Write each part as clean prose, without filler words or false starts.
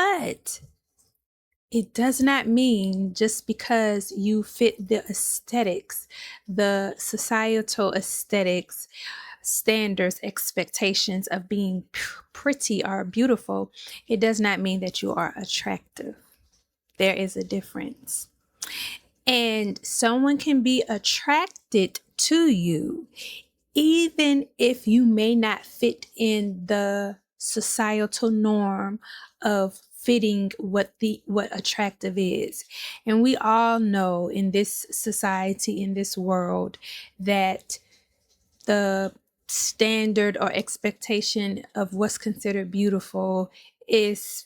But it does not mean just because you fit the aesthetics, the societal aesthetics, standards, expectations of being pretty or beautiful, it does not mean that you are attractive. There is a difference. And someone can be attracted to you even if you may not fit in the societal norm of fitting what attractive is. And we all know in this society, in this world, that the standard or expectation of what's considered beautiful is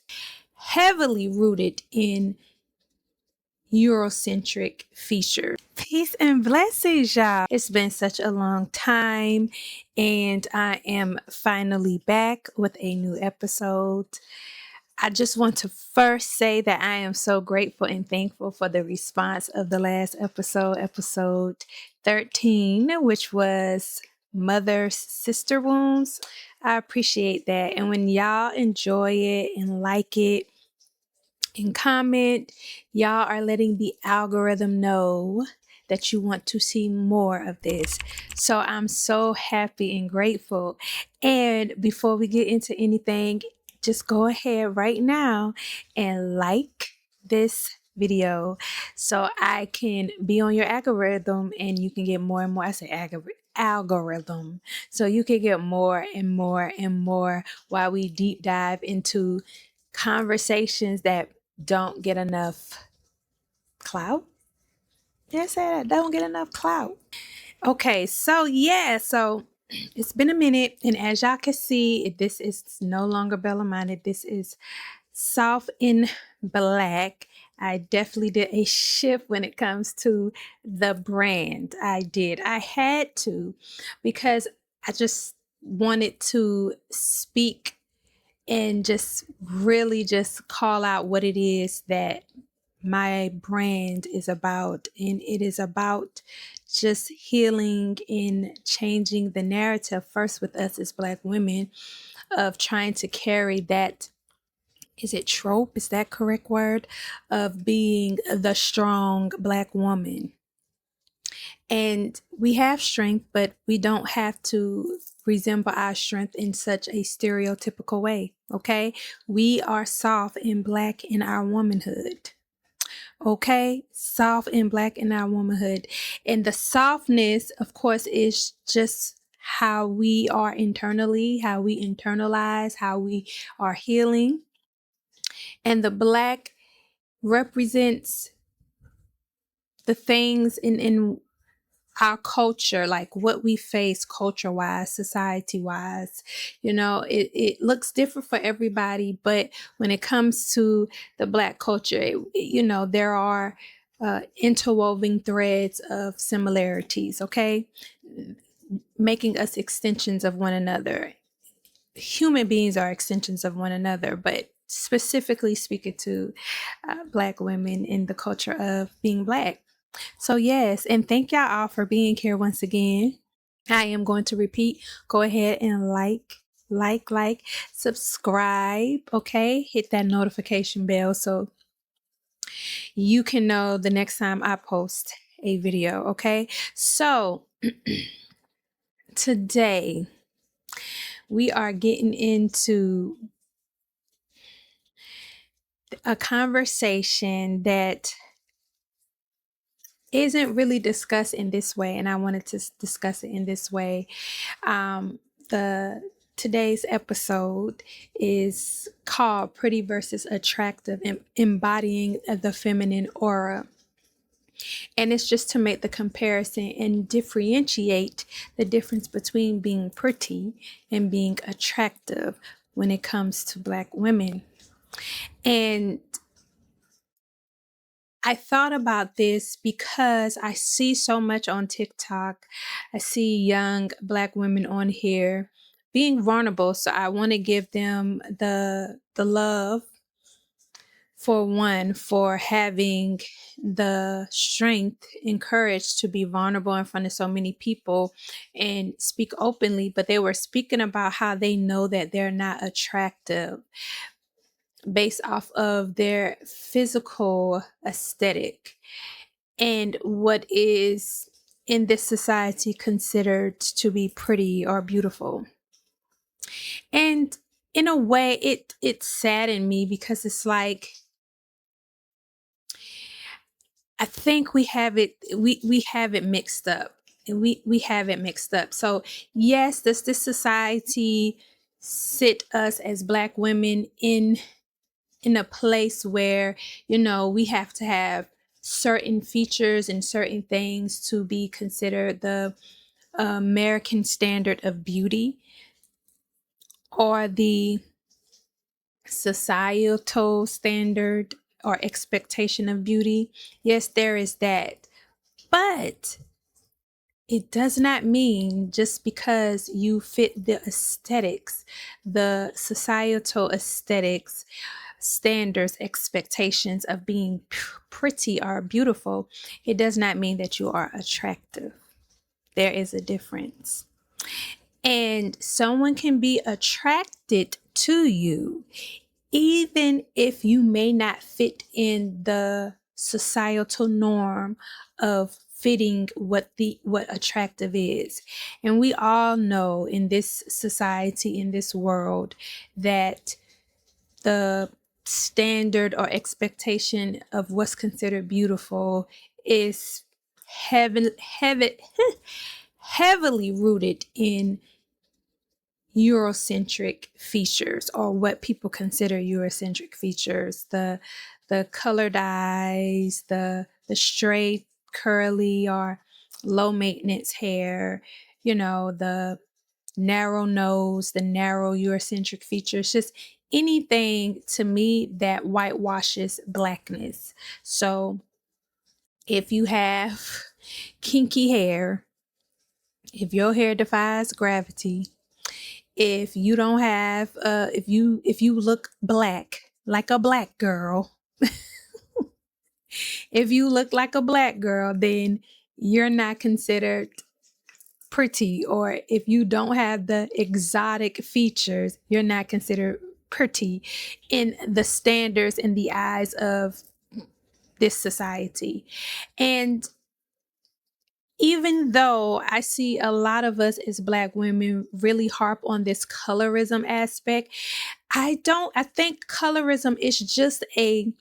heavily rooted in Eurocentric features. Peace and blessings, y'all. It's been such a long time, and I am finally back with a new episode. I just want to first say that I am so grateful and thankful for the response of the last episode 13, which was Mother's Sister Wounds. I appreciate that. And when y'all enjoy it and like it, and comment, y'all are letting the algorithm know that you want to see more of this. So I'm so happy and grateful. And before we get into anything, just go ahead right now and like this video so I can be on your algorithm and you can get more and more. I say algorithm. So you can get more and more and more while we deep dive into conversations that don't get enough clout. Yeah, say that. Don't get enough clout. Okay, so it's been a minute, and as y'all can see, this is no longer Bella Minded. This is Soft in Black. I definitely did a shift when it comes to the brand. I did. I had to, because I just wanted to speak and just really just call out what it is that my brand is about. And it is about just healing and changing the narrative, first with us as Black women, of trying to carry that, is it trope? Is that correct word? Of being the strong Black woman. And we have strength, but we don't have to resemble our strength in such a stereotypical way. Okay. We are soft and Black in our womanhood. Okay. Soft and Black in our womanhood. And the softness, of course, is just how we are internally, how we internalize, how we are healing. And the Black represents the things in our culture, like what we face culture wise, society wise. It looks different for everybody, but when it comes to the Black culture, there are interwoven threads of similarities, okay? Making us extensions of one another. Human beings are extensions of one another, but specifically speaking to Black women in the culture of being Black. So yes, and thank y'all all for being here once again. I am going to repeat, go ahead and like, subscribe, okay? Hit that notification bell so you can know the next time I post a video, okay? So today we are getting into a conversation that isn't really discussed in this way, and I wanted to discuss it in this way. Today's episode is called Pretty versus Attractive, Embodying the Feminine Aura. And it's just to make the comparison and differentiate the difference between being pretty and being attractive when it comes to Black women. And I thought about this because I see so much on TikTok. I see young Black women on here being vulnerable. So I want to give them the love, for one, for having the strength and courage to be vulnerable in front of so many people and speak openly. But they were speaking about how they know that they're not attractive based off of their physical aesthetic and what is in this society considered to be pretty or beautiful. And in a way, it saddened me because it's like, I think we have it mixed up. We have it mixed up. So yes, does this society sit us as Black women in a place where, we have to have certain features and certain things to be considered the American standard of beauty, or the societal standard or expectation of beauty? Yes, there is that. But it does not mean just because you fit the aesthetics, the societal aesthetics, standards, expectations of being pretty or beautiful, it does not mean that you are attractive. There is a difference. And someone can be attracted to you even if you may not fit in the societal norm of fitting what attractive is. And we all know in this society, in this world, that the standard or expectation of what's considered beautiful is heavily rooted in Eurocentric features, or what people consider Eurocentric features. The colored eyes, the straight, curly, or low maintenance hair, the narrow nose, the narrow Eurocentric features, just anything to me that whitewashes Blackness. So if you have kinky hair, if your hair defies gravity, if you don't have if you look Black, like a Black girl, if you look like a Black girl, then you're not considered pretty. Or if you don't have the exotic features, you're not considered pretty in the standards in the eyes of this society. And even though I see a lot of us as Black women really harp on this colorism aspect, I think colorism is just a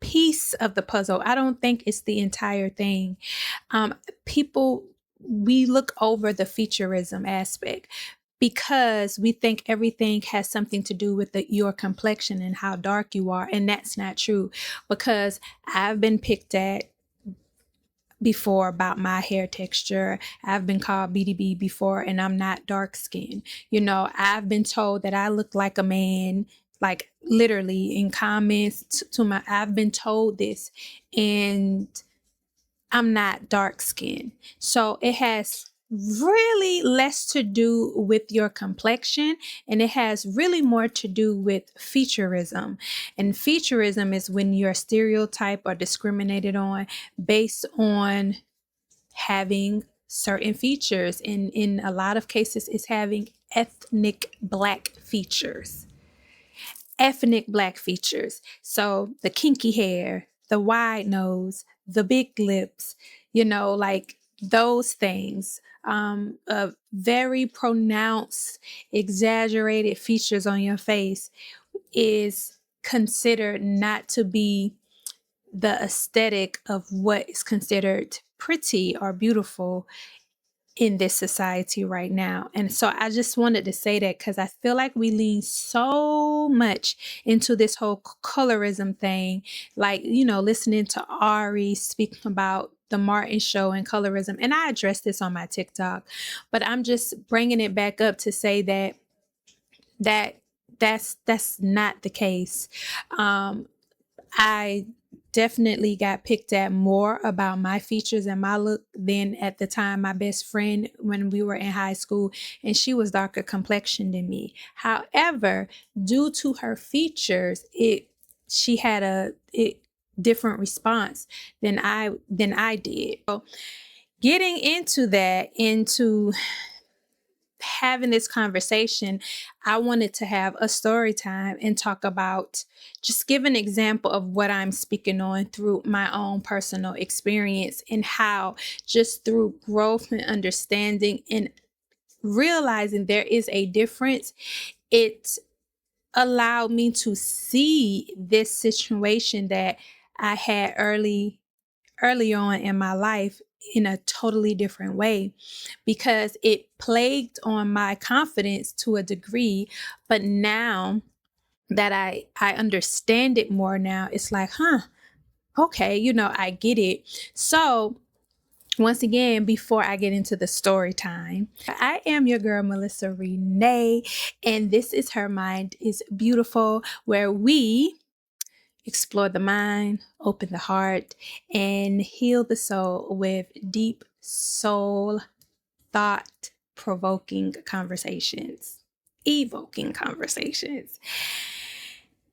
piece of the puzzle. I don't think it's the entire thing. We look over the featureism aspect because we think everything has something to do with your complexion and how dark you are. And that's not true, because I've been picked at before about my hair texture. I've been called BDB before, and I'm not dark skinned. I've been told that I look like a man, like literally in comments I've been told this, and I'm not dark skinned. So it has really less to do with your complexion, and it has really more to do with featureism. And featureism is when you're stereotyped or discriminated on based on having certain features. In a lot of cases, it's having ethnic Black features. Ethnic Black features. So the kinky hair, the wide nose, the big lips, like those things. Very pronounced, exaggerated features on your face is considered not to be the aesthetic of what is considered pretty or beautiful in this society right now. And so I just wanted to say that because I feel like we lean so much into this whole colorism thing, like, listening to Ari speaking about the Martin show and colorism. And I addressed this on my TikTok, but I'm just bringing it back up to say that's not the case. I definitely got picked at more about my features and my look than at the time my best friend when we were in high school, and she was darker complexioned than me. However, due to her features, she had a different response than I did. So getting into having this conversation, I wanted to have a story time and talk about, just give an example of what I'm speaking on through my own personal experience, and how just through growth and understanding and realizing there is a difference, it allowed me to see this situation that I had early on in my life in a totally different way, because it plagued on my confidence to a degree. But now that I understand it more now, it's like, okay, I get it. So once again, before I get into the story time, I am your girl, Melissa Renee, and this is Her Mind is Beautiful, where we explore the mind, open the heart, and heal the soul with deep soul, thought provoking conversations, evoking conversations.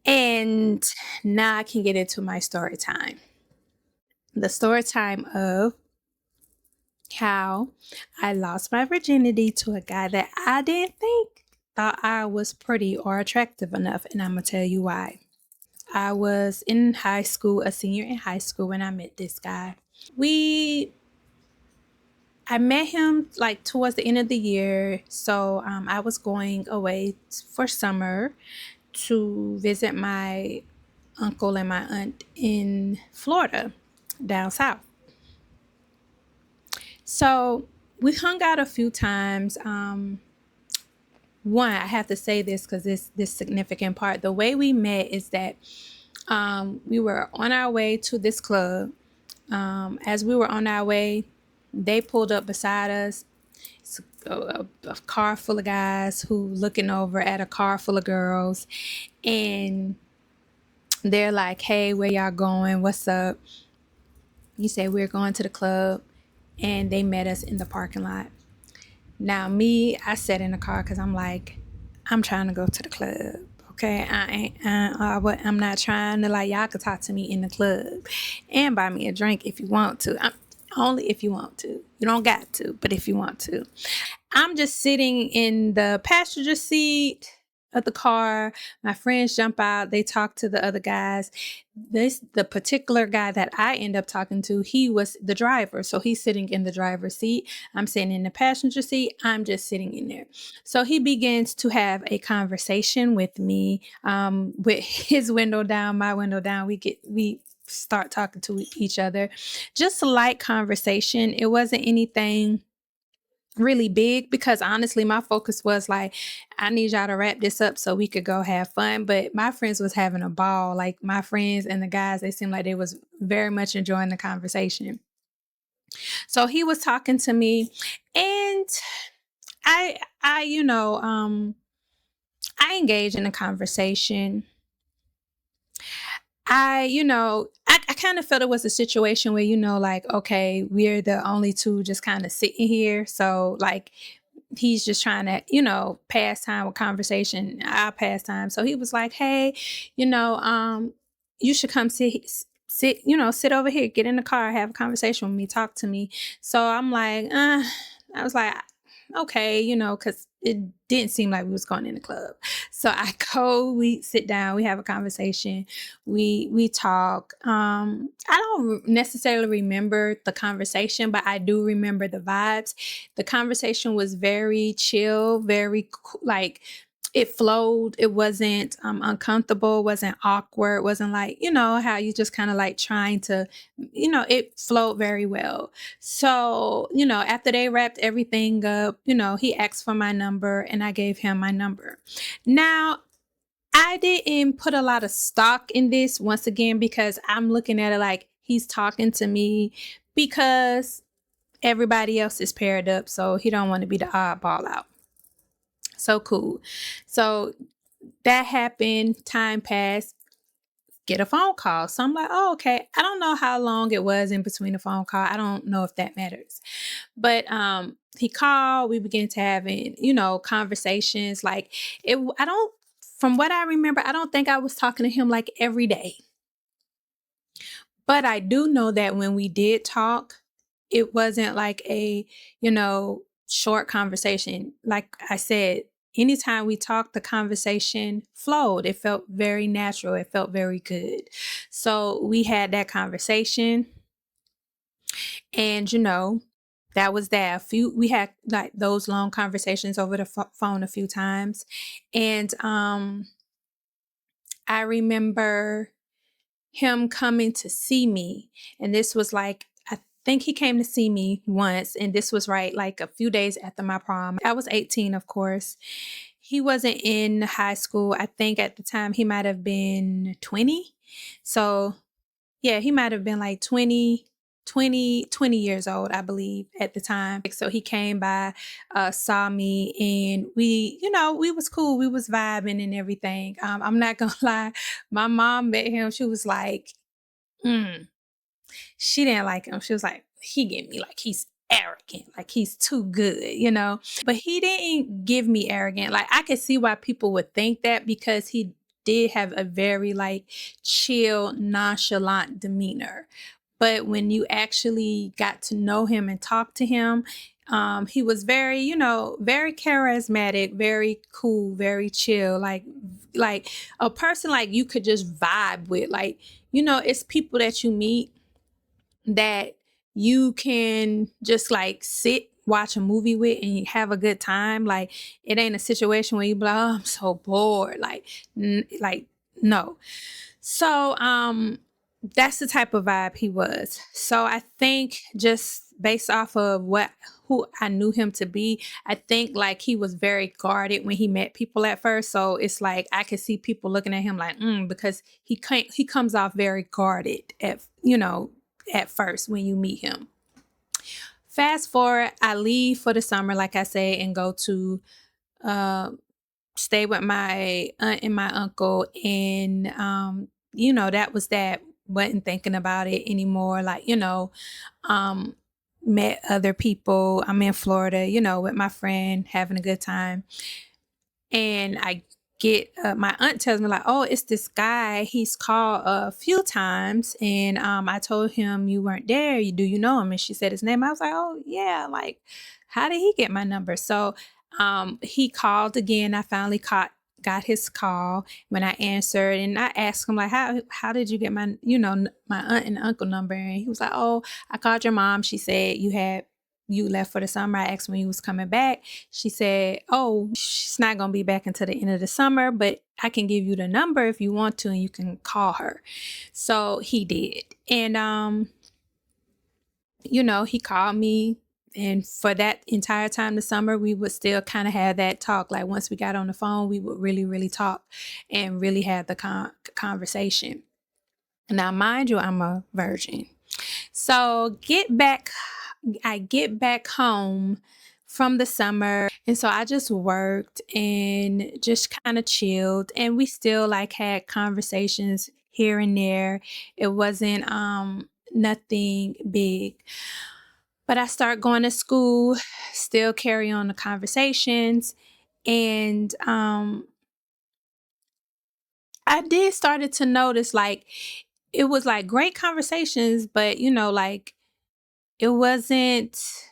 And now I can get into my story time. The story time of how I lost my virginity to a guy that I didn't think thought I was pretty or attractive enough. And I'm going to tell you why. I was in high school, a senior in high school, when I met this guy. I met him like towards the end of the year. So I was going away for summer to visit my uncle and my aunt in Florida, down south. So we hung out a few times. One, I have to say this because this significant part. The way we met is that we were on our way to this club. As we were on our way, they pulled up beside us. It's a car full of guys who looking over at a car full of girls, and they're like, "Hey, where y'all going? What's up?" You say, "We're going to the club," and they met us in the parking lot. Now, I sat in the car because I'm like, I'm trying to go to the club. Okay, I'm not trying to, like, y'all could talk to me in the club and buy me a drink if you want to. Only if you want to. You don't got to, but if you want to. I'm just sitting in the passenger seat of the car. My friends jump out. They talk to the other guys. The particular guy that I end up talking to, he was the driver. So he's sitting in the driver's seat. I'm sitting in the passenger seat. I'm just sitting in there. So he begins to have a conversation with me, with his window down, my window down. We start talking to each other. Just a light conversation. It wasn't anything really big, because honestly my focus was like, I need y'all to wrap this up so we could go have fun. But my friends was having a ball. Like, my friends and the guys, they seemed like they was very much enjoying the conversation. So he was talking to me, and I I engaged in a conversation. I kind of felt it was a situation where, like, okay, we're the only two just kind of sitting here. So, like, he's just trying to, pass time with conversation. I'll pass time. So he was like, hey, you should come sit over here, get in the car, have a conversation with me, talk to me. So I'm like, I was like, okay, because it didn't seem like we was going in the club. So I go, we sit down, we have a conversation, we talk. I don't necessarily remember the conversation, but I do remember the vibes. The conversation was very chill, very like, it flowed. It wasn't uncomfortable, wasn't awkward, wasn't like, how you just kind of like trying to, it flowed very well. So, after they wrapped everything up, he asked for my number and I gave him my number. Now, I didn't put a lot of stock in this, once again, because I'm looking at it like he's talking to me because everybody else is paired up. So he don't want to be the oddball out. So cool. So that happened, time passed, get a phone call. So I'm like, oh, okay. I don't know how long it was in between the phone call. I don't know if that matters. But he called, we began to having, conversations. Like, from what I remember, I don't think I was talking to him like every day. But I do know that when we did talk, it wasn't like a, short conversation. Like I said, anytime we talked, the conversation flowed. It felt very natural. It felt very good. So we had that conversation, and that was that. We had like those long conversations over the phone a few times, and I remember him coming to see me, and this was like, I think he came to see me once, and this was right like a few days after my prom. I was 18, of course. He wasn't in high school. I think at the time he might have been 20. So yeah, he might have been like 20 years old, I believe, at the time. So he came by, saw me, and we was cool. We was vibing and everything. I'm not gonna lie. My mom met him. She was like, she didn't like him. She was like, he get me like he's arrogant, like he's too good. But he didn't give me arrogant. Like I could see why people would think that, because he did have a very like chill, nonchalant demeanor. But when you actually got to know him and talk to him, he was very, very charismatic, very cool, very chill, like a person like you could just vibe with. Like, it's people that you meet that you can just like sit, watch a movie with, and have a good time. Like it ain't a situation where you be like, oh, I'm so bored. Like no. So that's the type of vibe he was. So I think just based off of who I knew him to be, I think like he was very guarded when he met people at first. So it's like I could see people looking at him like, because he comes off very guarded at first when you meet him. Fast forward, I leave for the summer, like I say, and go to stay with my aunt and my uncle, and that was that. Wasn't thinking about it anymore. Like, met other people. I'm in Florida, with my friend, having a good time. And I get my aunt tells me like, oh, it's this guy. He's called a few times, and I told him you weren't there. Do you know him? And she said his name. I was like, oh yeah. Like, how did he get my number? So he called again. I finally got his call. When I answered, and I asked him like, how did you get my my aunt and uncle number? And he was like, oh, I called your mom. She said you left for the summer. I asked when you was coming back. She said, oh, she's not going to be back until the end of the summer, but I can give you the number if you want to, and you can call her. So he did. And, he called me. And for that entire time, the summer, we would still kind of have that talk. Like once we got on the phone, we would really, really talk and really have the conversation. Now, mind you, I'm a virgin. So I get back home from the summer, and so I just worked and just kind of chilled, and we still like had conversations here and there. It wasn't nothing big. But I start going to school, still carry on the conversations, and I did started to notice like it was like great conversations, but like it wasn't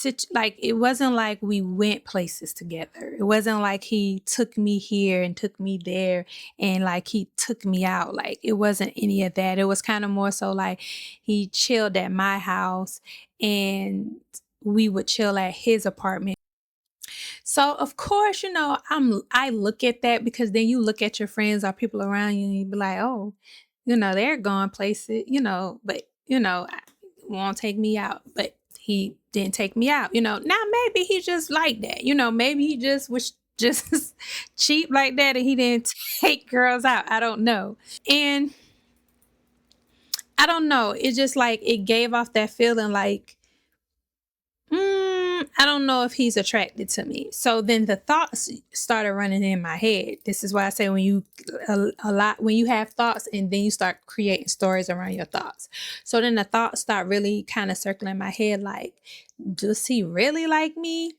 it wasn't like we went places together. It wasn't like he took me here and took me there and like he took me out. Like it wasn't any of that. It was kind of more so like he chilled at my house and we would chill at his apartment. So of course, I look at that, because then you look at your friends or people around you and you be like, oh, they're going places, but won't take me out. But he didn't take me out. Now maybe he just like that. Maybe he just was just cheap like that and he didn't take girls out. I don't know. And I don't know. It just like it gave off that feeling like I don't know if he's attracted to me. So then the thoughts started running in my head. This is why I say when you when you have thoughts and then you start creating stories around your thoughts. So then the thoughts start really kind of circling in my head like, does he really like me?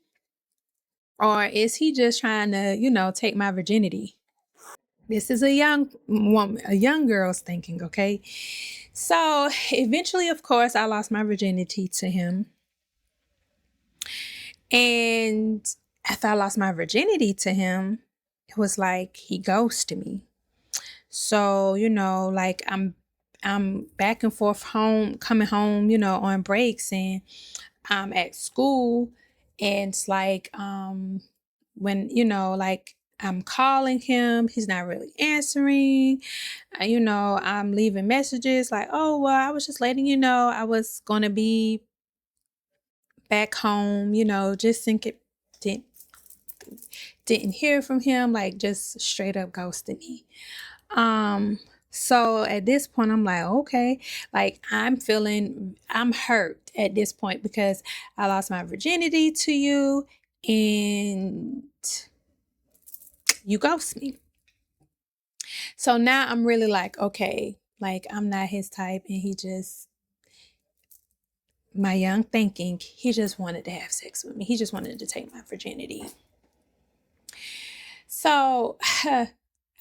Or is he just trying to, take my virginity? This is a young woman, a young girl's thinking, okay? So eventually, of course, I lost my virginity to him. And after I lost my virginity to him, it was like he ghosted me. So, like I'm back and forth home, coming home, on breaks, and I'm at school, and it's like when, like I'm calling him, he's not really answering. I'm leaving messages like, "Oh, well, I was just letting you know I was going to be back home, just think it didn't hear from him, like just straight up ghosted me." So at this point I'm like, okay, like I'm hurt at this point because I lost my virginity to you and you ghost me. So now I'm really like, okay, like I'm not his type, and my young thinking, he just wanted to have sex with me. He just wanted to take my virginity. So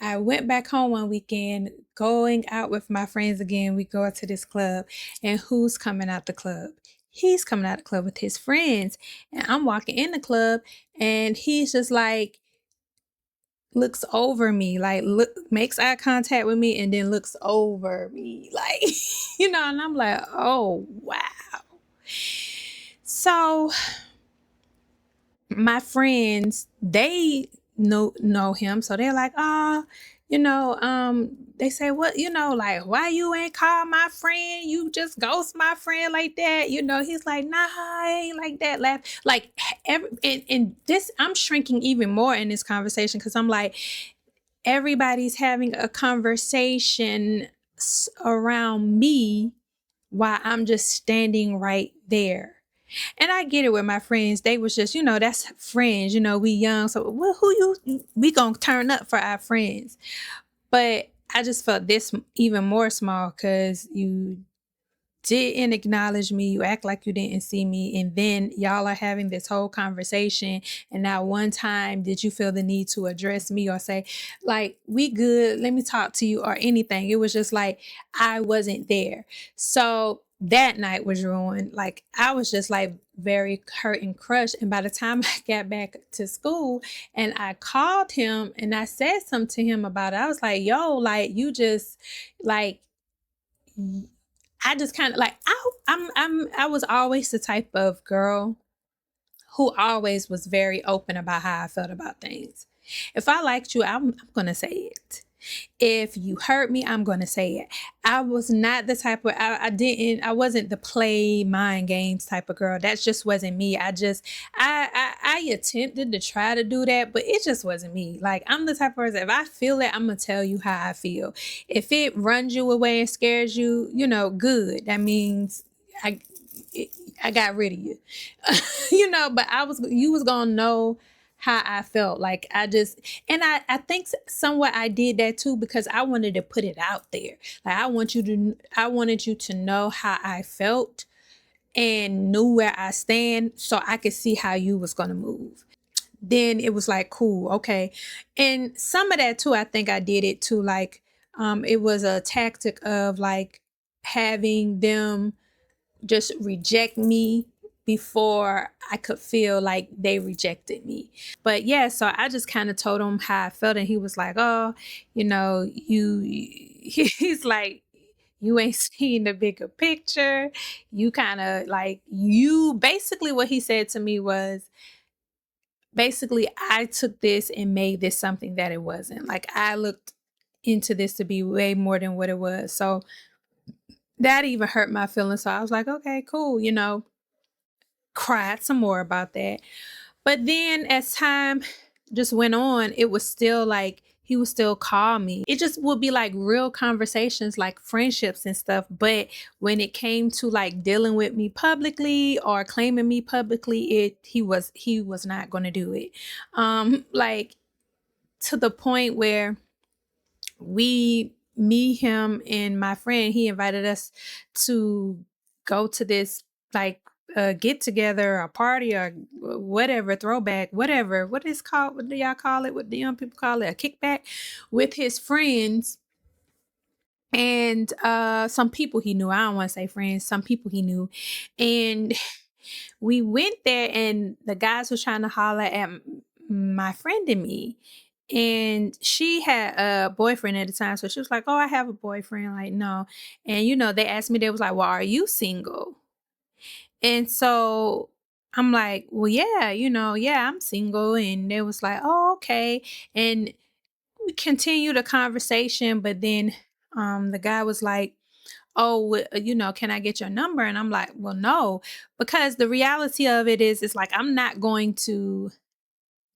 I went back home one weekend, going out with my friends again. We go out to this club, and who's coming out the club? He's coming out the club with his friends. And I'm walking in the club, and he's just like, looks over me, like makes eye contact with me, and then looks over me, like, and I'm like, oh, wow. So my friends, they know him, so they're like, oh, they say, what, like, why you ain't call my friend? You just ghost my friend like that. He's like, nah, I ain't like that. Laugh like and this, I'm shrinking even more in this conversation because I'm like, everybody's having a conversation around me while I'm just standing right there. And I get it with my friends. They was just, that's friends, we young. So we gonna turn up for our friends. But I just felt this even more small because you didn't acknowledge me. You act like you didn't see me. And then y'all are having this whole conversation. And not one time did you feel the need to address me or say, like, we good, let me talk to you or anything. It was just like, I wasn't there. So that night was ruined. Like, I was just like very hurt and crushed. And by the time I got back to school and I called him and I said something to him about it, I was like, yo, like, you just like, I just kind of like, I was always the type of girl who always was very open about how I felt about things. If I liked you, I'm going to say it. If you hurt me, I'm going to say it. I was not the type of, I wasn't the play mind games type of girl. That just wasn't me. I attempted to try to do that, but it just wasn't me. Like, I'm the type of person, if I feel it, I'm going to tell you how I feel. If it runs you away and scares you, good. That means I got rid of you, but you was going to know how I felt. Like, I think somewhat I did that too, because I wanted to put it out there. Like, I wanted you to know how I felt and knew where I stand so I could see how you was going to move. Then it was like, cool, okay. And some of that too, I think I did it too. Like, it was a tactic of like having them just reject me before I could feel like they rejected me. But yeah, so I just kind of told him how I felt, and he was like, oh, he's like, you ain't seen the bigger picture. You kind of like, basically what he said to me was, basically, I took this and made this something that it wasn't. Like, I looked into this to be way more than what it was. So that even hurt my feelings. So I was like, okay, cool, cried some more about that. But then as time just went on, it was still like he would still call me. It just would be like real conversations, like friendships and stuff. But when it came to like dealing with me publicly or claiming me publicly, he was not going to do it. Like, to the point where him and my friend, he invited us to go to this like get together, a party, or whatever, throwback, whatever. What is called? What do y'all call it? What do young people call it? A kickback with his friends and some people he knew. I don't want to say friends, some people he knew. And we went there and the guys was trying to holler at my friend and me. And she had a boyfriend at the time. So she was like, oh, I have a boyfriend. Like, no. And, they asked me, they was like, well, are you single? And so I'm like, well, yeah, yeah, I'm single. And they was like, oh, okay. And we continued the conversation. But then the guy was like, oh, can I get your number? And I'm like, well, no, because the reality of it is like, I'm not going to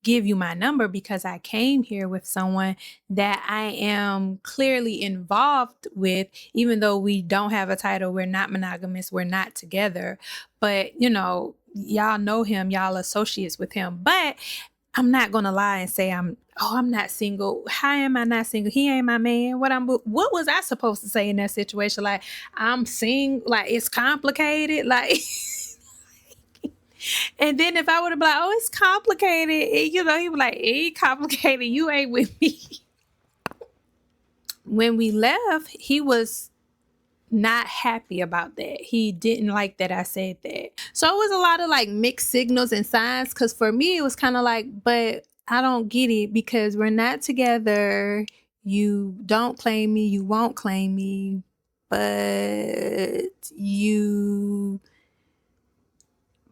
give you my number because I came here with someone that I am clearly involved with, even though we don't have a title, we're not monogamous, we're not together. But, y'all know him, y'all associates with him. But I'm not gonna lie and say I'm not single. How am I not single? He ain't my man. What was I supposed to say in that situation? Like, I'm single, like it's complicated, like and then if I would have been like, oh, it's complicated, he was like, it ain't complicated, you ain't with me. When we left, he was not happy about that. He didn't like that I said that. So it was a lot of like mixed signals and signs, because for me, it was kind of like, but I don't get it because we're not together. You don't claim me. You won't claim me.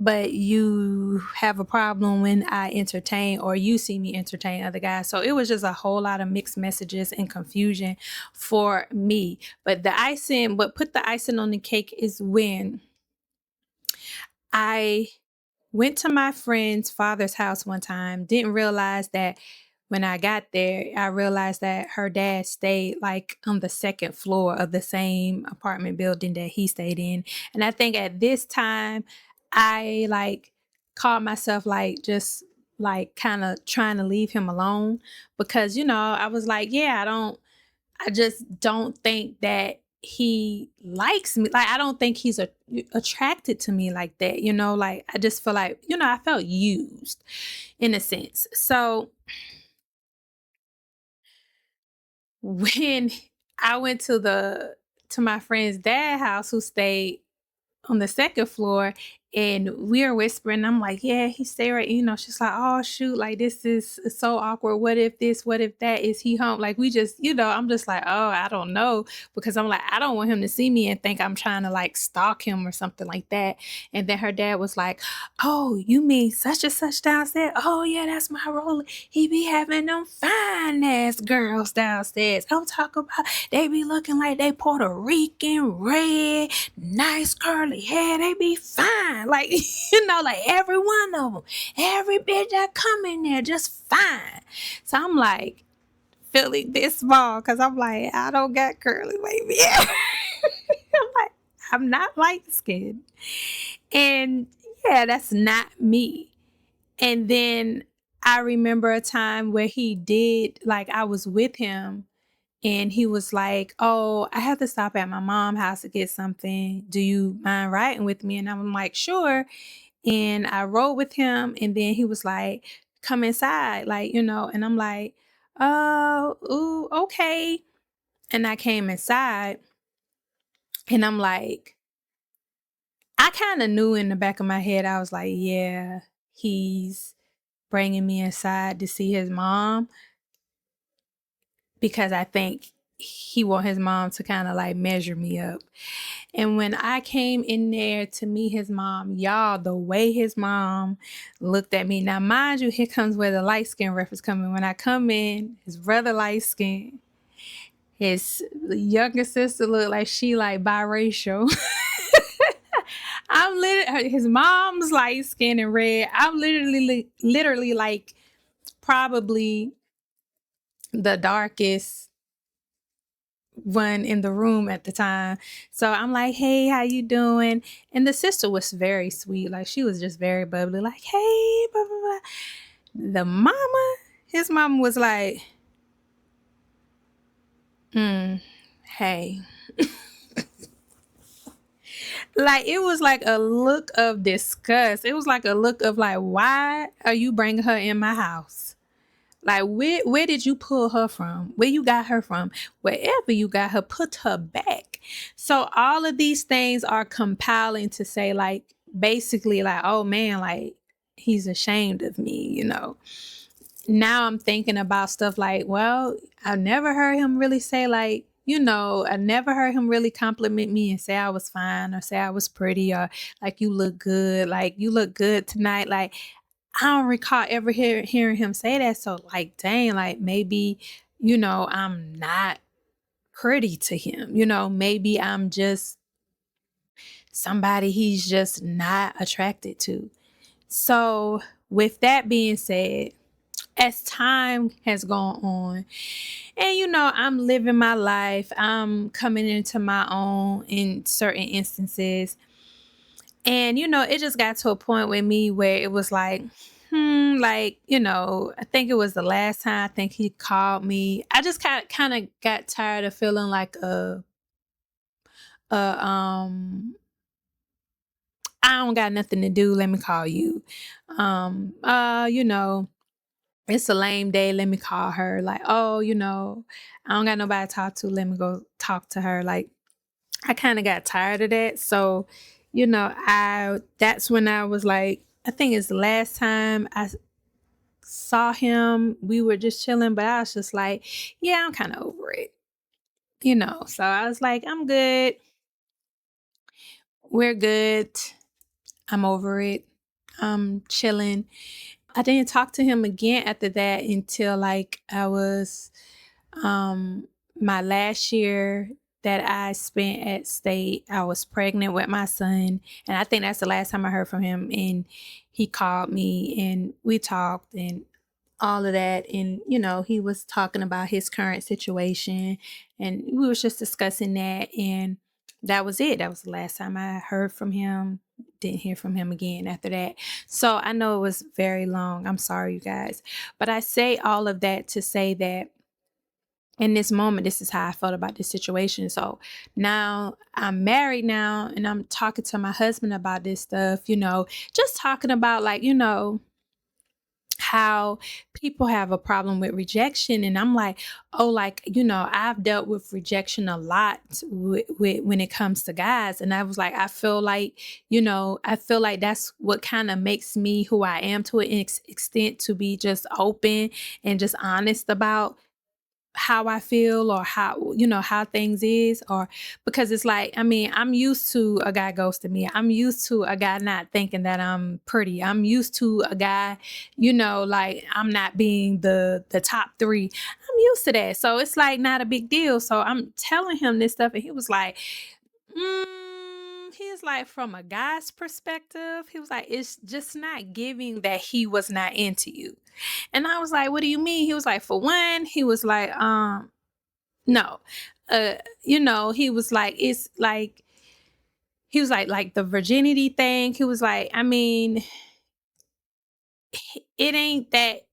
But you have a problem when I entertain, or you see me entertain other guys. So it was just a whole lot of mixed messages and confusion for me. But what put the icing on the cake is when I went to my friend's father's house one time, didn't realize that when I got there, I realized that her dad stayed like on the second floor of the same apartment building that he stayed in. And I think at this time, I like called myself like just like kind of trying to leave him alone because, I was like, yeah, I just don't think that he likes me. Like, I don't think he's attracted to me like that, like I just feel like, I felt used in a sense. So when I went to my friend's dad's house who stayed on the second floor and we were whispering, I'm like, yeah, he stay right. She's like, oh shoot, like this is so awkward. What if this, what if that? Is he home? Like we just, I'm just like, oh, I don't know. Because I'm like, I don't want him to see me and think I'm trying to like stalk him or something like that. And then her dad was like, oh, you mean such and such downstairs? Oh yeah, that's my role. He be having them fine ass girls downstairs. I'm talking about they be looking like they Puerto Rican, red, nice curly hair. They be fine. Like, like every one of them, every bitch that come in there just fine. So I'm like feeling this small because I'm like, I don't got curly baby. I'm like, I'm not light skinned. And yeah, that's not me. And then I remember a time where he did, like I was with him and he was like, oh, I have to stop at my mom's house to get something. Do you mind riding with me? And I'm like, sure. And I rode with him. And then he was like, come inside, like, and I'm like, oh, ooh, okay. And I came inside and I'm like, I kind of knew in the back of my head, I was like, yeah, he's bringing me inside to see his mom because I think he want his mom to kind of like measure me up. And when I came in there to meet his mom, y'all, the way his mom looked at me. Now, mind you, here comes where the light skin reference coming. When I come in, his brother light skin, his younger sister looked like she like biracial. His mom's light skin and red. I'm literally like probably the darkest one in the room at the time. So I'm like, hey, how you doing? And the sister was very sweet. Like she was just very bubbly, like, hey, blah, blah, blah. His mama was like, hey. Like it was like a look of disgust. It was like a look of like, why are you bringing her in my house? Like where did you pull her from? Where you got her from? Wherever you got her, put her back. So all of these things are compiling to say like, basically like, oh man, like he's ashamed of me, you know. Now I'm thinking about stuff like, well, I never heard him really say like, you know, I never heard him really compliment me and say I was fine or say I was pretty or like you look good, like you look good tonight. Like I don't recall ever hearing him say that. So like, dang, like maybe, you know, I'm not pretty to him. You know, maybe I'm just somebody he's just not attracted to. So with that being said, as time has gone on and you know I'm living my life, I'm coming into my own in certain instances, and you know it just got to a point with me where it was like like, you know, I think it was the last time I think he called me. I just kind of got tired of feeling like a I don't got nothing to do, let me call you. You know, it's a lame day, let me call her. Like, oh, you know, I don't got nobody to talk to, let me go talk to her. Like, I kind of got tired of that. So, you know, that's when I was like, I think it's the last time I saw him. We were just chilling, but I was just like, yeah, I'm kind of over it. You know, so I was like, I'm good. We're good. I'm over it. I'm chilling. I didn't talk to him again after that until like I was my last year that I spent at state. I was pregnant with my son, and I think that's the last time I heard from him. And he called me and we talked and all of that, and you know he was talking about his current situation and we was just discussing that, and that was it. That was the last time I heard from him. Didn't hear from him again after that. So I know it was very long. I'm sorry, you guys, but I say all of that to say that in this moment, this is how I felt about this situation. So now I'm married now and I'm talking to my husband about this stuff, you know, just talking about like, you know, how people have a problem with rejection. And I'm like, oh, like, you know, I've dealt with rejection a lot when it comes to guys. And I was like, I feel like, you know, I feel like that's what kind of makes me who I am to an extent, to be just open and just honest about how I feel or how, you know, how things is, or because it's like, I mean, I'm used to a guy ghosting me. I'm used to a guy not thinking that I'm pretty. I'm used to a guy, you know, like I'm not being the top three. I'm used to that. So it's like not a big deal. So I'm telling him this stuff and he was like, he's like, from a guy's perspective, he was like, it's just not giving that he was not into you. And I was like, what do you mean? He was like, for one, he was like, no. You know, he was like, it's like, he was like the virginity thing. He was like, I mean, it ain't that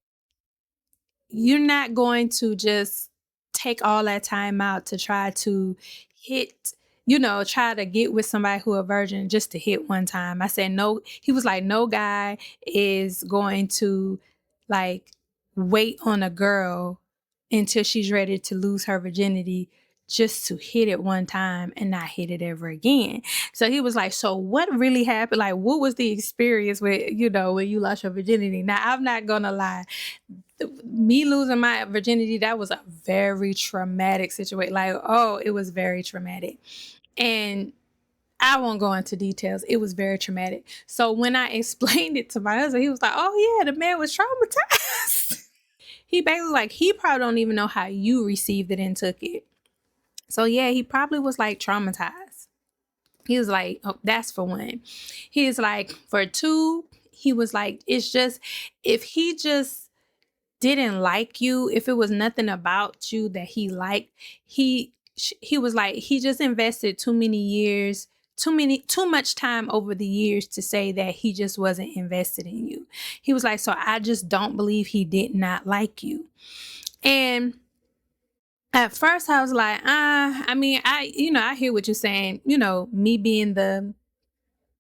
you're not going to just take all that time out to try to hit, you know, try to get with somebody who a virgin just to hit one time. I said, no. He was like, no guy is going to like wait on a girl until she's ready to lose her virginity just to hit it one time and not hit it ever again. So he was like, so what really happened? Like, what was the experience with, you know, when you lost your virginity? Now, I'm not going to lie. Me losing my virginity, that was a very traumatic situation. Like, oh, it was very traumatic. And I won't go into details. It was very traumatic. So when I explained it to my husband, he was like, oh yeah, the man was traumatized. He basically like, he probably don't even know how you received it and took it. So yeah, he probably was like traumatized. He was like, oh, that's for one. He was like, for two, he was like, it's just, if he just didn't like you, if it was nothing about you that he liked, he was like, he just invested too much time over the years to say that he just wasn't invested in you. He was like, so I just don't believe he did not like you. And at first I was like, I mean, I hear what you're saying, you know, me being the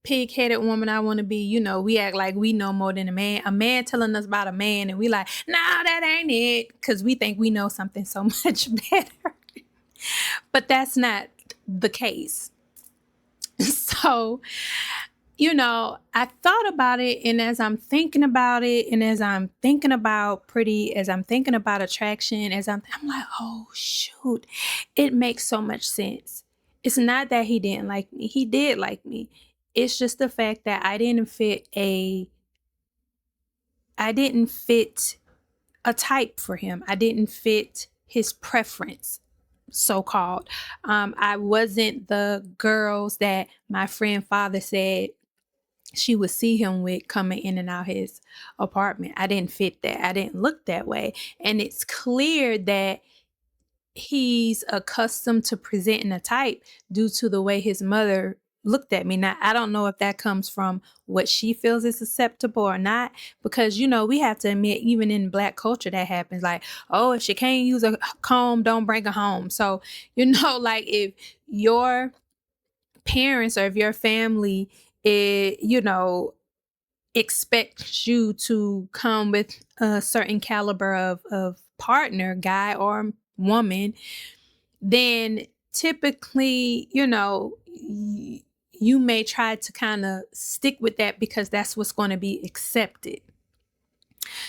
pig-headed woman I want to be, you know, we act like we know more than a man telling us about a man, and we like, no, that ain't it, because we think we know something so much better. But that's not the case. So I thought about it, and as I'm thinking about it, and as I'm thinking about attraction, I'm like, oh shoot, it makes so much sense. It's not that he didn't like me. He did like me. It's just the fact that I didn't fit a type for him. I didn't fit his preference, so called. I wasn't the girls that my friend father said she would see him with coming in and out his apartment. I didn't fit that. I didn't look that way. And it's clear that he's accustomed to presenting a type due to the way his mother looked at me. Now, I don't know if that comes from what she feels is acceptable or not, because, we have to admit, even in Black culture, that happens. Like, oh, if she can't use a comb, don't bring her home. So, like if your parents or if your family, expects you to come with a certain caliber of partner, guy or woman, then typically, you may try to kind of stick with that because that's what's going to be accepted.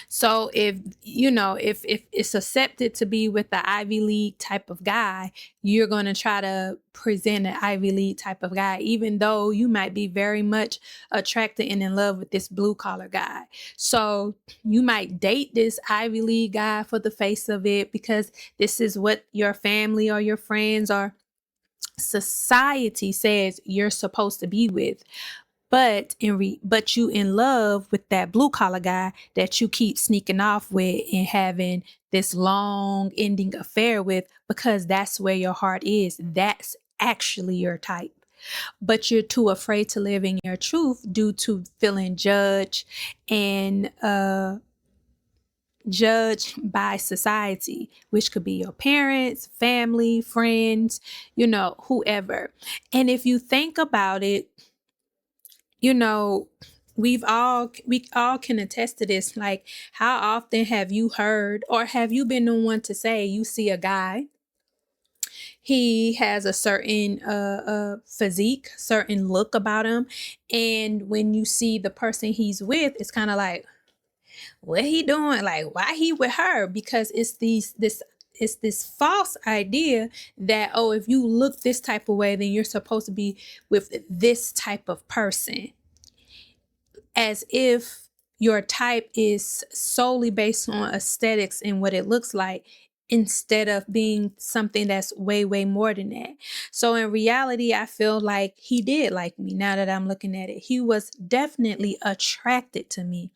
So if it's accepted to be with the Ivy League type of guy, you're going to try to present an Ivy League type of guy, even though you might be very much attracted and in love with this blue collar guy. So you might date this Ivy League guy for the face of it because this is what your family or your friends or society says you're supposed to be with. But you in love with that blue collar guy that you keep sneaking off with and having this long ending affair with, because that's where your heart is. That's actually your type. But you're too afraid to live in your truth due to feeling judged and judged by society, which could be your parents, family, friends, whoever. And if you think about it, we all can attest to this. Like, how often have you heard or have you been the one to say you see a guy, he has a certain physique, certain look about him, and when you see the person he's with, it's kind of like, what he doing? Like, why he with her? Because it's this false idea that, oh, if you look this type of way, then you're supposed to be with this type of person, as if your type is solely based on aesthetics and what it looks like, instead of being something that's way, way more than that. So in reality, I feel like he did like me. Now that I'm looking at it, he was definitely attracted to me.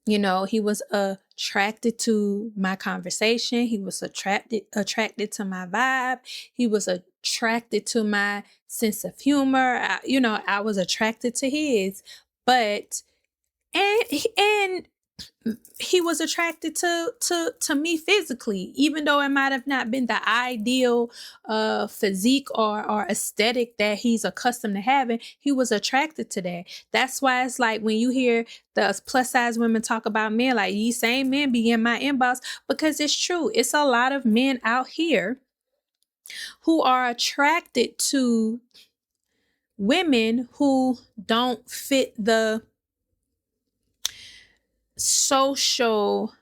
He was attracted to my conversation. He was attracted to my vibe. He was attracted to my sense of humor. I was attracted to his, but and he was attracted to me physically, even though it might have not been the ideal physique or aesthetic that he's accustomed to having. He was attracted to that. That's why it's like when you hear the plus size women talk about men, like, these same men be in my inbox, because it's true. It's a lot of men out here who are attracted to women who don't fit the social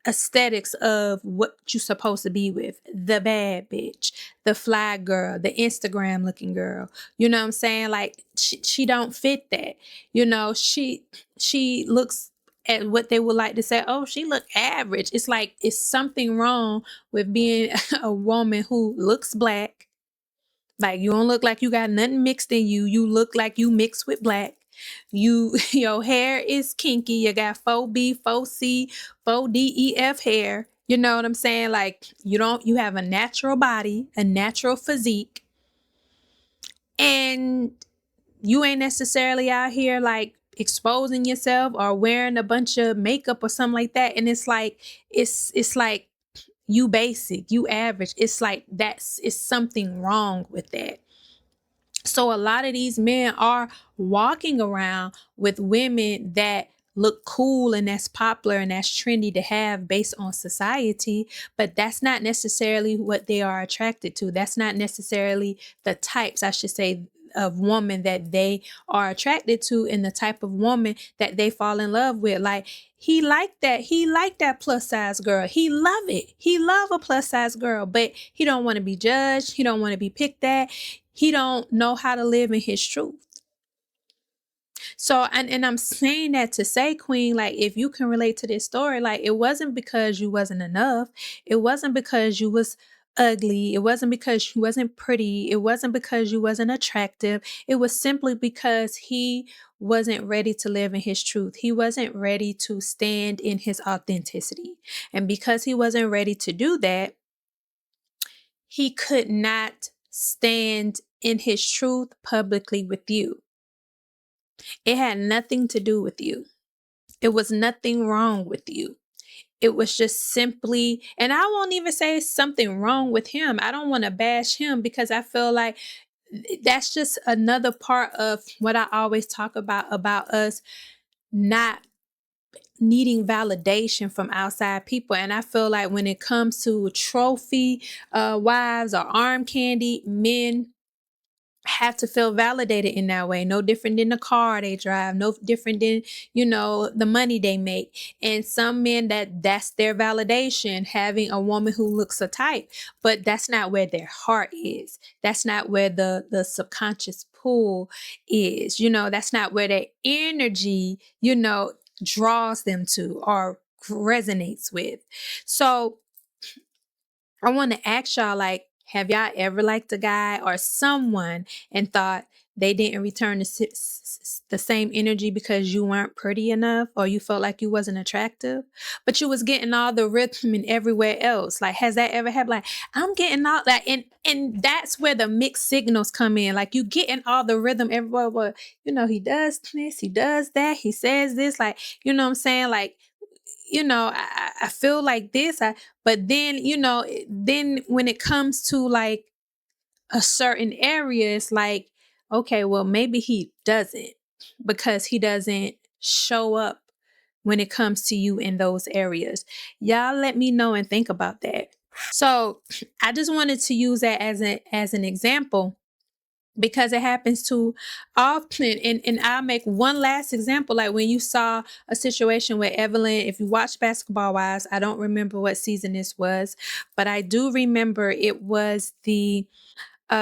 aesthetics of what you're supposed to be with. The bad bitch, the fly girl, the Instagram looking girl. You know what I'm saying? Like, she don't fit that. She looks at what they would like to say, oh, she look average. It's like, it's something wrong with being a woman who looks Black. Like, you don't look like you got nothing mixed in you. You look like you mixed with Black. Your hair is kinky. You got 4B, 4C, 4DEF hair. You know what I'm saying? Like, you have a natural body, a natural physique, and you ain't necessarily out here like exposing yourself or wearing a bunch of makeup or something like that. And it's like, it's like, you basic, you average. It's like, it's something wrong with that. So a lot of these men are walking around with women that look cool and that's popular and that's trendy to have based on society, but that's not necessarily what they are attracted to. That's not necessarily the types, I should say, of woman that they are attracted to and the type of woman that they fall in love with. Like, he liked that. He liked that plus size girl. He love it. He love a plus size girl, but he don't want to be judged. He don't want to be picked at. He don't know how to live in his truth. So, and I'm saying that to say, Queen, like, if you can relate to this story, like, it wasn't because you wasn't enough. It wasn't because you was ugly. It wasn't because you wasn't pretty. It wasn't because you wasn't attractive. It was simply because he wasn't ready to live in his truth. He wasn't ready to stand in his authenticity. And because he wasn't ready to do that, he could not stand in his truth publicly with you. It had nothing to do with you. It was nothing wrong with you. It was just simply, and I won't even say something wrong with him. I don't want to bash him because I feel like that's just another part of what I always talk about us not needing validation from outside people. And I feel like when it comes to trophy wives or arm candy, men have to feel validated in that way. No different than the car they drive, no different than, the money they make. And some men, that's their validation, having a woman who looks a type, but that's not where their heart is. That's not where the subconscious pull is. That's not where their energy, draws them to or resonates with. So I want to ask y'all, like, have y'all ever liked a guy or someone and thought they didn't return the same energy because you weren't pretty enough or you felt like you wasn't attractive, but you was getting all the rhythm and everywhere else? Like, has that ever happened? Like, I'm getting all that, and that's where the mixed signals come in. Like, you getting all the rhythm everywhere. Well, he does this, he does that, he says this, like, you know what I'm saying? Like, I feel like this, but then, then when it comes to like a certain area, it's like, okay, well, maybe he doesn't because he doesn't show up when it comes to you in those areas. Y'all let me know and think about that. So I just wanted to use that as an example because it happens too often. And I'll make one last example. Like when you saw a situation where Evelyn, if you watch Basketball Wives, I don't remember what season this was, but I do remember it was the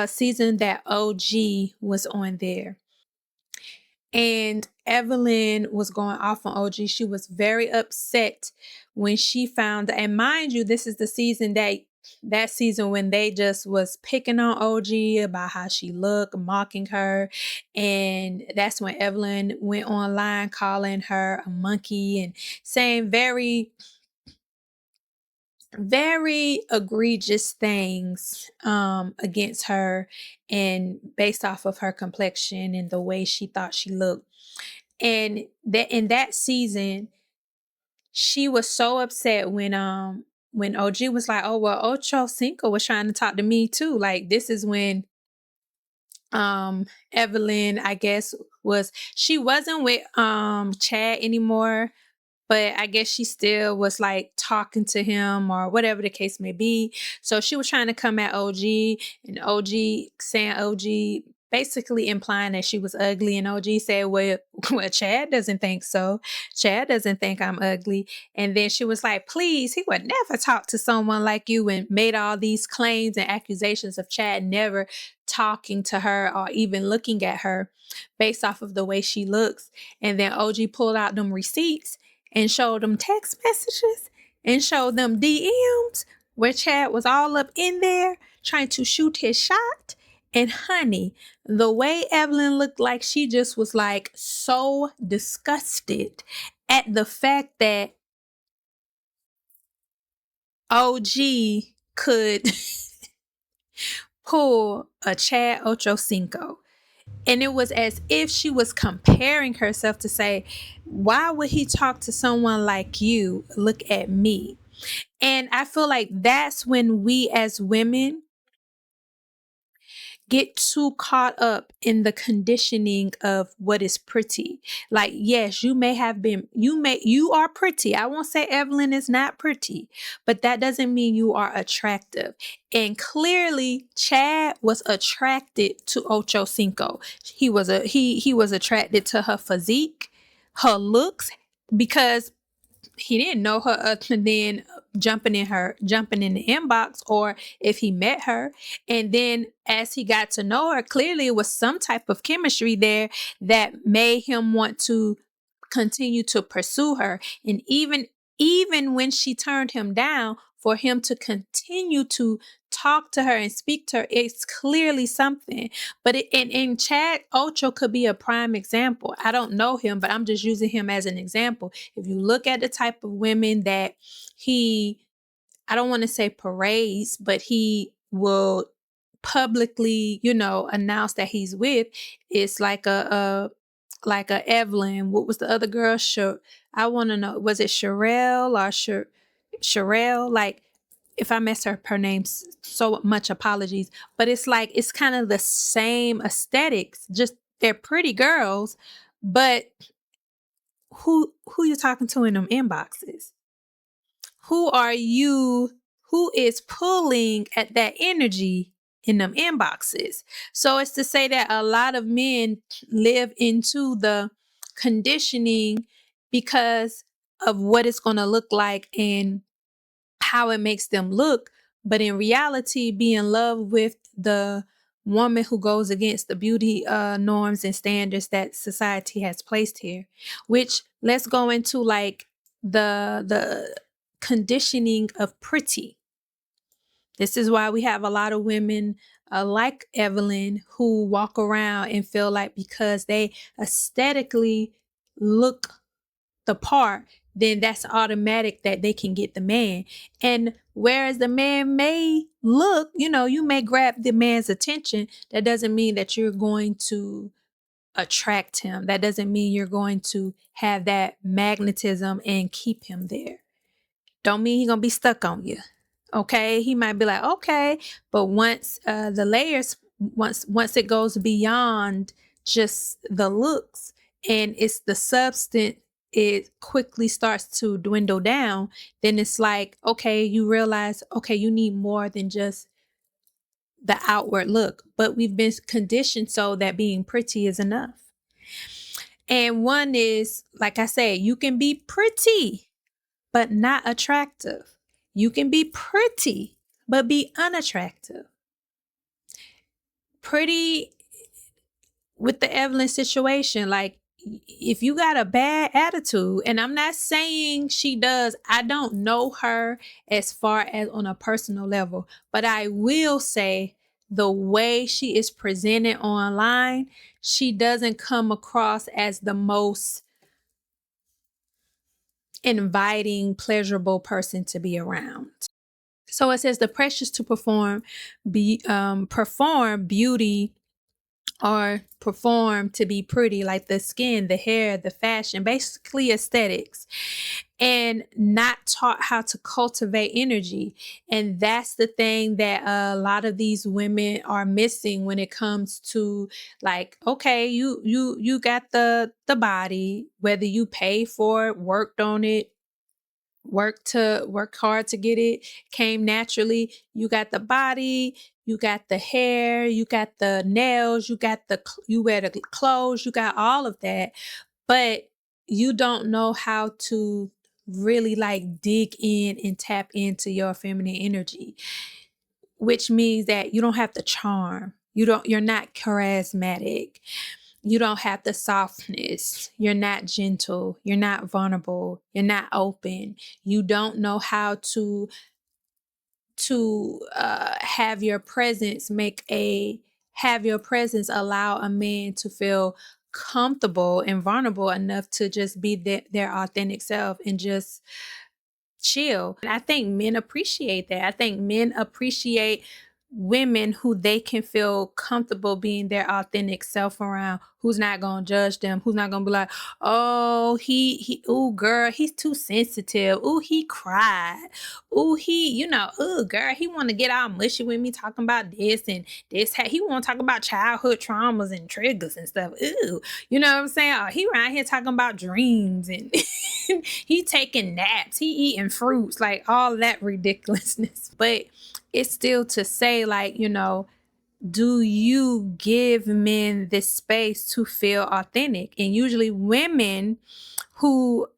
season that OG was on there. And Evelyn was going off on OG. She was very upset when she found, and mind you, this is the season that season when they just was picking on OG about how she looked, mocking her. And that's when Evelyn went online calling her a monkey and saying very, very egregious things against her and based off of her complexion and the way she thought she looked. And that in that season, she was so upset when OG was like, oh well, Ocho Cinco was trying to talk to me too. Like, this is when Evelyn, I guess, she wasn't with Chad anymore, but I guess she still was like talking to him or whatever the case may be. So she was trying to come at OG, and OG saying, OG basically implying that she was ugly. And OG said, well, Chad doesn't think so. Chad doesn't think I'm ugly. And then she was like, please, he would never talk to someone like you, and made all these claims and accusations of Chad never talking to her or even looking at her based off of the way she looks. And then OG pulled out them receipts and showed them text messages and showed them DMs where Chad was all up in there trying to shoot his shot. And honey, the way Evelyn looked, like she just was like so disgusted at the fact that OG could pull a Chad Ochocinco. And it was as if she was comparing herself to say, why would he talk to someone like you? Look at me. And I feel like that's when we as women get too caught up in the conditioning of what is pretty. Like, yes, you are pretty. I won't say Evelyn is not pretty, but that doesn't mean you are attractive. And clearly Chad was attracted to Ocho Cinco. He was attracted to her physique, her looks, because he didn't know her other than jumping in the inbox, or if he met her. And then as he got to know her, clearly it was some type of chemistry there that made him want to continue to pursue her. And even when she turned him down, for him to continue to talk to her and speak to her, it's clearly something. But in Chad Ocho could be a prime example. I don't know him, but I'm just using him as an example. If you look at the type of women that I don't want to say parades, but he will publicly, announce that he's with, it's like a Evelyn. What was the other girl? I want to know, was it Sherelle or Sherelle? Like, if I mess her name, so much apologies. But it's like, it's kind of the same aesthetics, just they're pretty girls, but who you talking to in them inboxes? Who are you? Who is pulling at that energy in them inboxes? So it's to say that a lot of men live into the conditioning because of what it's going to look like and how it makes them look. But in reality, be in love with the woman who goes against the beauty norms and standards that society has placed here. Which, let's go into like the conditioning of pretty. This is why we have a lot of women like Evelyn who walk around and feel like because they aesthetically look the part, then that's automatic that they can get the man. And whereas the man may look, you may grab the man's attention, that doesn't mean that you're going to attract him. That doesn't mean you're going to have that magnetism and keep him there. Don't mean he's gonna be stuck on you. Okay, he might be like, okay, but once the layers, once it goes beyond just the looks and it's the substance, it quickly starts to dwindle down. Then it's like, okay, you realize, okay, you need more than just the outward look. But we've been conditioned so that being pretty is enough. And one is, like I said, you can be pretty but not attractive. You can be pretty, but be unattractive. Pretty with the Evelyn situation, like if you got a bad attitude, and I'm not saying she does, I don't know her as far as on a personal level, but I will say the way she is presented online, she doesn't come across as the most inviting, pleasurable person to be around. So it says the pressures to perform beauty or perform to be pretty, like the skin, the hair, the fashion, basically aesthetics, and not taught how to cultivate energy. And that's the thing that a lot of these women are missing when it comes to, like, okay, you got the body, whether you pay for it, worked on it, work hard to get it, came naturally. You got the body, you got the hair, you got the nails, you wear the clothes, you got all of that, but you don't know how to really like dig in and tap into your feminine energy, which means that you don't have the charm. You're not charismatic. You don't have the softness. You're not gentle. You're not vulnerable. You're not open. You don't know how to have your presence allow a man to feel comfortable and vulnerable enough to just be their authentic self and just chill. And I think men appreciate that. I think men appreciate women who they can feel comfortable being their authentic self around, who's not gonna judge them, who's not gonna be like, oh, oh girl, he's too sensitive, oh, he cried, oh, oh girl, he want to get all mushy with me talking about this and this, he want to talk about childhood traumas and triggers and stuff. Ooh, you know what I'm saying? Oh, he around here talking about dreams and he taking naps, he eating fruits, like all that ridiculousness. But it's still to say, like, do you give men this space to feel authentic? And usually women who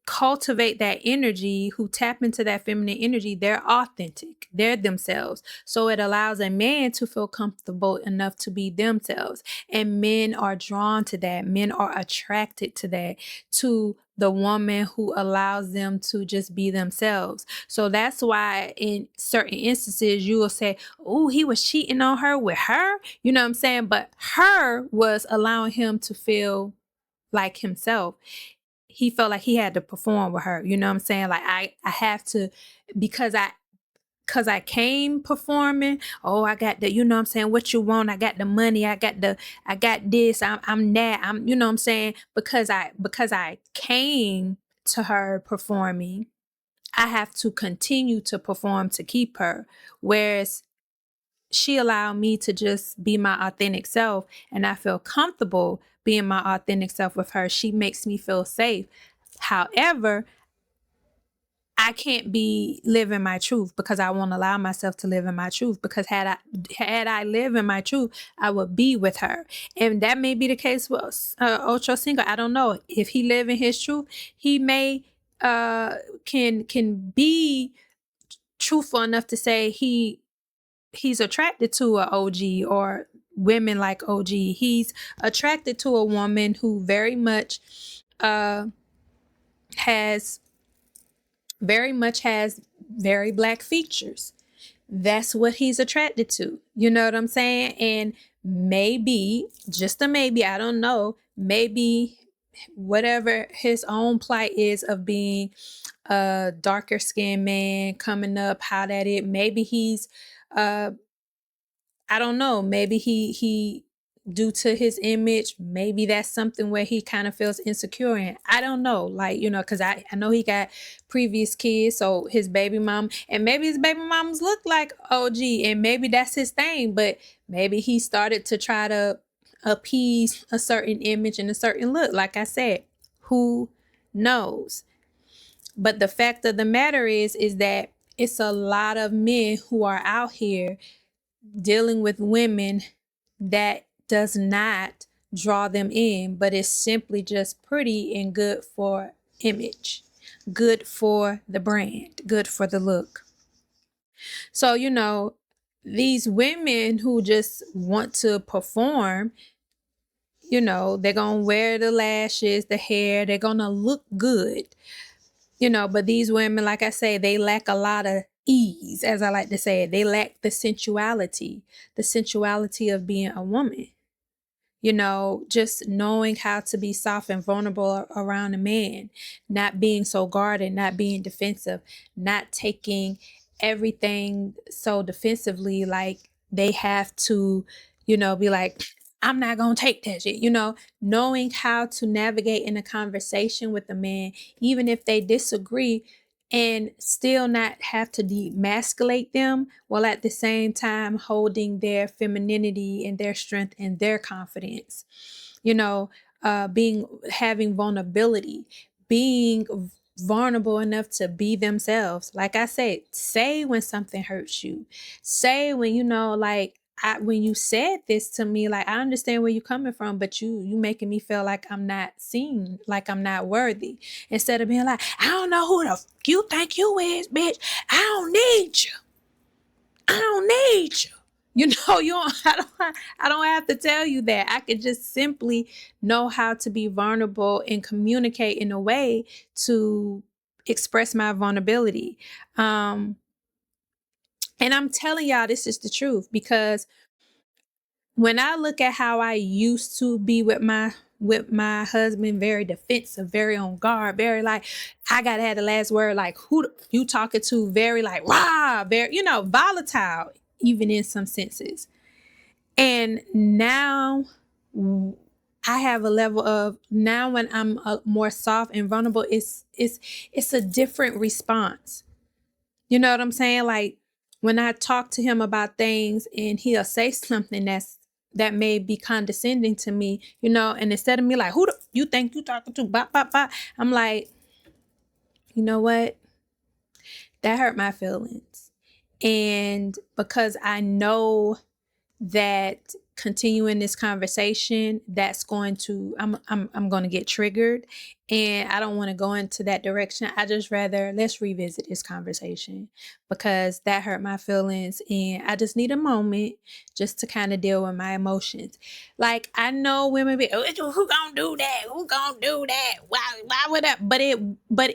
cultivate that energy, who tap into that feminine energy, they're authentic, they're themselves. So it allows a man to feel comfortable enough to be themselves. And men are drawn to that. Men are attracted to that, to the woman who allows them to just be themselves. So that's why in certain instances you will say, oh, he was cheating on her with her, you know what I'm saying? But her was allowing him to feel like himself. He felt like he had to perform with her. You know what I'm saying? Like I have to, because I came performing. Oh, I got the, you know what I'm saying? What you want? I got the money. I got this. I'm that. You know what I'm saying? Because I came to her performing, I have to continue to perform to keep her. Whereas she allowed me to just be my authentic self, and I feel comfortable being my authentic self with her. She makes me feel safe. However, I can't be living my truth because I won't allow myself to live in my truth, because had I live in my truth, I would be with her. And that may be the case with Ocho Cinco. I don't know. If he live in his truth, he may can be truthful enough to say he's attracted to a OG or women like OG. He's attracted to a woman who very much has very Black features. That's what he's attracted to. You know what I'm saying? And maybe, just a maybe, I don't know, maybe whatever his own plight is of being a darker skinned man coming up, how that is, maybe he's I don't know, maybe he due to his image, maybe that's something where he kind of feels insecure in. I don't know, like, because I know he got previous kids, so his baby mom, and maybe his baby moms look like OG, and maybe that's his thing, but maybe he started to try to appease a certain image and a certain look. Like I said, who knows? But the fact of the matter is that it's a lot of men who are out here dealing with women that does not draw them in, but it's simply just pretty and good for image, good for the brand, good for the look. So, these women who just want to perform, they're going to wear the lashes, the hair, they're going to look good, but these women, like I say, they lack a lot of ease, as I like to say. They lack the sensuality of being a woman. Just knowing how to be soft and vulnerable around a man, not being so guarded, not being defensive, not taking everything so defensively, like they have to, be like, I'm not going to take that shit, knowing how to navigate in a conversation with a man, even if they disagree, and still not have to demasculate them, while at the same time holding their femininity and their strength and their confidence. Having vulnerability, being vulnerable enough to be themselves. Like I said, say when something hurts you. Say when when you said this to me, like, I understand where you're coming from, but you making me feel like I'm not seen, like I'm not worthy. Instead of being like, I don't know who the you think you is, bitch. I don't need you. I don't need you. I don't have to tell you that. I could just simply know how to be vulnerable and communicate in a way to express my vulnerability. And I'm telling y'all, this is the truth, because when I look at how I used to be with my husband, very defensive, very on guard, very like, I gotta have the last word, like, who you talking to, very like, rah, very, volatile. even in some senses. And now I have a level of, now when I'm more soft and vulnerable, it's a different response. You know what I'm saying? Like when I talk to him about things and he'll say something that may be condescending to me, you know, and instead of me like, who you think you talking to? Bop, bop, bop. I'm like, you know what? That hurt my feelings. And because I know that continuing this conversation, that's going to, I'm going to get triggered, and I don't want to go into that direction. I just rather, let's revisit this conversation because that hurt my feelings, and I just need a moment just to kind of deal with my emotions. Like, I know women be, oh, who gonna do that? Who gonna do that? Why would I? But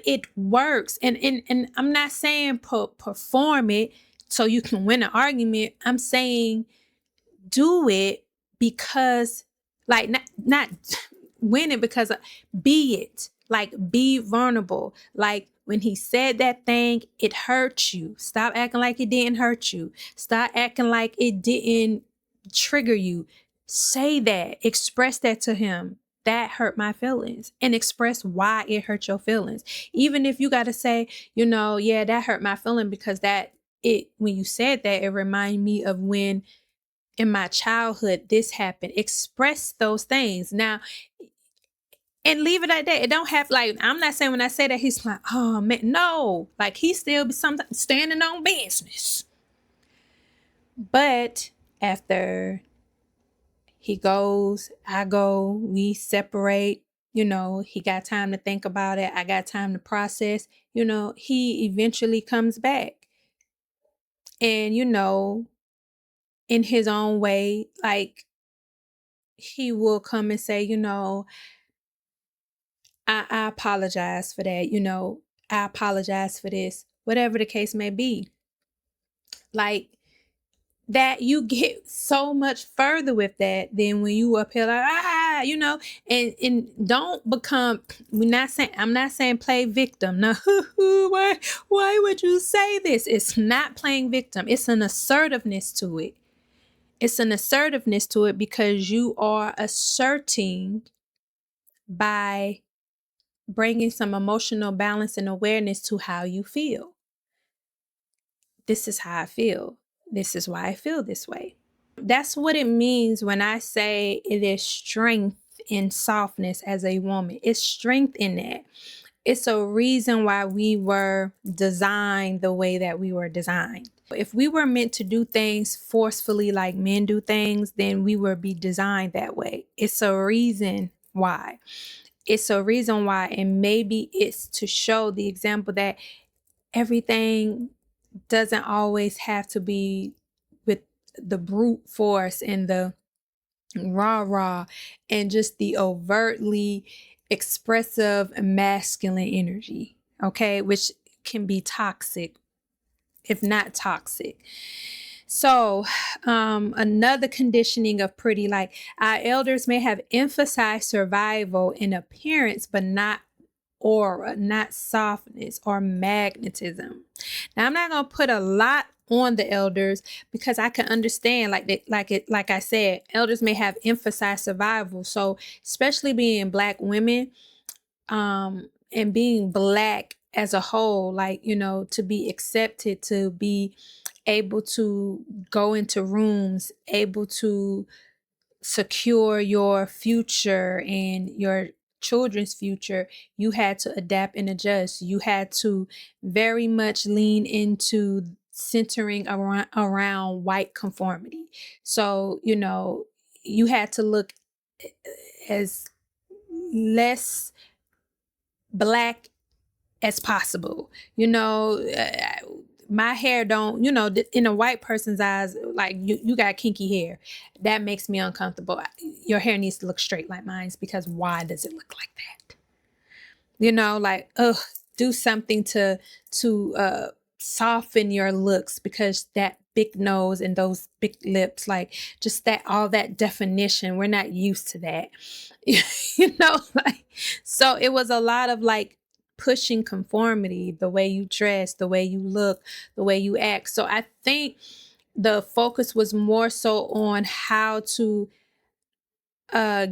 it works. And I'm not saying perform it so you can win an argument. I'm saying do it because, like, not win it because be it, like, be vulnerable. Like when he said that thing, it hurt you. Stop acting like it didn't hurt you. Stop acting like it didn't trigger you. Say that, express that to him. That hurt my feelings, and express why it hurt your feelings. Even if you got to say, you know, yeah, that hurt my feeling because when you said that, it reminded me of when in my childhood this happened. Express those things now and leave it at that. It don't have, like, I'm not saying when I say that he's like, oh man, no, like he still be sometimes standing on business. But after he goes, I go, we separate, you know, he got time to think about it, I got time to process, you know, he eventually comes back. And, you know, in his own way, like, he will come and say, you know, I apologize for that. You know, I apologize for this, whatever the case may be. Like, that, you get so much further with that than when you up here like, you know, and don't become, I'm not saying play victim. No, why would you say this? It's not playing victim. It's an assertiveness to it. It's an assertiveness to it because you are asserting by bringing some emotional balance and awareness to how you feel. This is how I feel. This is why I feel this way. That's what it means when I say it is strength in softness as a woman. It's strength in that. It's a reason why we were designed the way that we were designed. If we were meant to do things forcefully like men do things, then we would be designed that way. It's a reason why. It's a reason why, and maybe it's to show the example that everything doesn't always have to be with the brute force and the rah and just the overtly expressive masculine energy, okay, which can be toxic, if not toxic. So another conditioning of pretty, like, our elders may have emphasized survival in appearance, but not aura, not softness or magnetism. Now, I'm not going to put a lot on the elders because I can understand, like I said, elders may have emphasized survival. So especially being Black women, and being Black as a whole, like, you know, to be accepted, to be able to go into rooms, able to secure your future and your children's future, you had to adapt and adjust. You had to very much lean into centering around white conformity. So, you know, you had to look as less Black as possible. You know, my hair don't, you know, in a white person's eyes, like, you got kinky hair. That makes me uncomfortable. Your hair needs to look straight like mine's, because why does it look like that? You know, like, do something to soften your looks, because that big nose and those big lips, like, just that, all that definition, we're not used to that. You know, like, so it was a lot of, like, pushing conformity, the way you dress, the way you look, the way you act. So I think the focus was more so on how to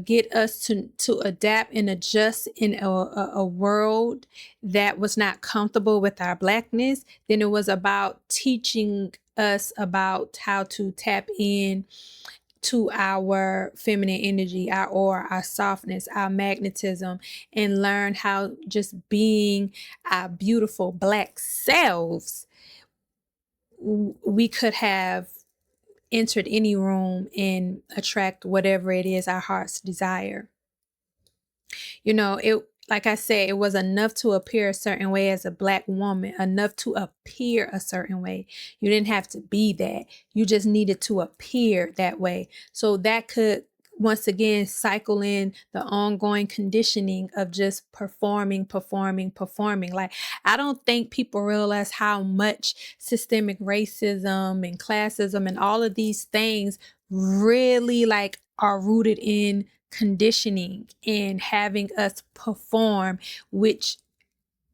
get us to adapt and adjust in a world that was not comfortable with our Blackness, then it was about teaching us about how to tap in to our feminine energy, our aura, our softness, our magnetism, and learn how just being our beautiful Black selves, we could have entered any room and attract whatever it is our hearts desire. It, like I said, it was enough to appear a certain way as a Black woman, enough to appear a certain way. You didn't have to be that. You just needed to appear that way. So that could once again cycle in the ongoing conditioning of just performing. Like, I don't think people realize how much systemic racism and classism and all of these things really like are rooted in conditioning and having us perform, which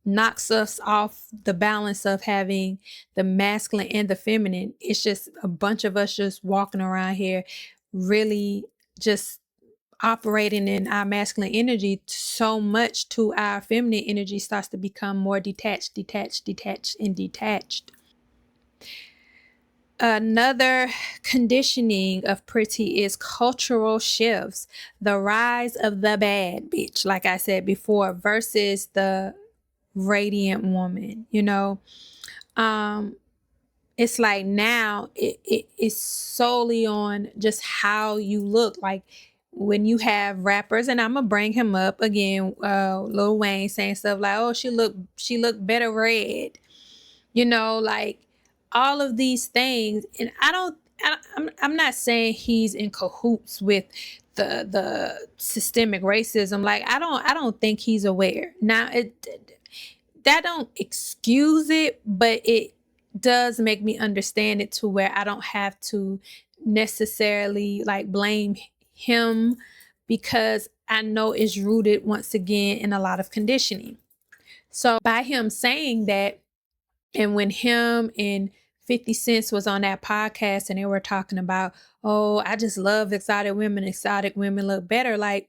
knocks us off the balance of having the masculine and the feminine. It's just a bunch of us just walking around here really just operating in our masculine energy so much to our feminine energy starts to become more detached. Another conditioning of pretty is cultural shifts, the rise of the bad bitch, like I said before, versus the radiant woman. It's like now it's solely on just how you look. Like when you have rappers, and I'm gonna bring him up again, Lil Wayne saying stuff like, "Oh, she look better red," like all of these things. And I'm not saying he's in cahoots with the systemic racism. Like I don't think he's aware. Now that don't excuse it, but it does make me understand it to where I don't have to necessarily like blame him, because I know it's rooted once again in a lot of conditioning. So by him saying that, and when him and 50 Cent was on that podcast and they were talking about, oh, I just love exotic women look better. Like,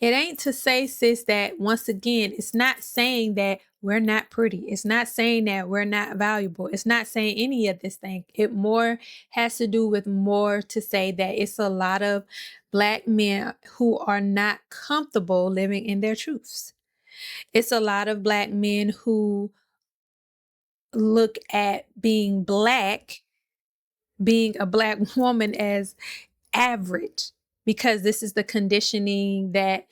it ain't to say, sis, that once again, it's not saying that we're not pretty. It's not saying that we're not valuable. It's not saying any of this thing. It more has to do with more to say that it's a lot of Black men who are not comfortable living in their truths. It's a lot of Black men who look at being Black, being a Black woman, as average, because this is the conditioning that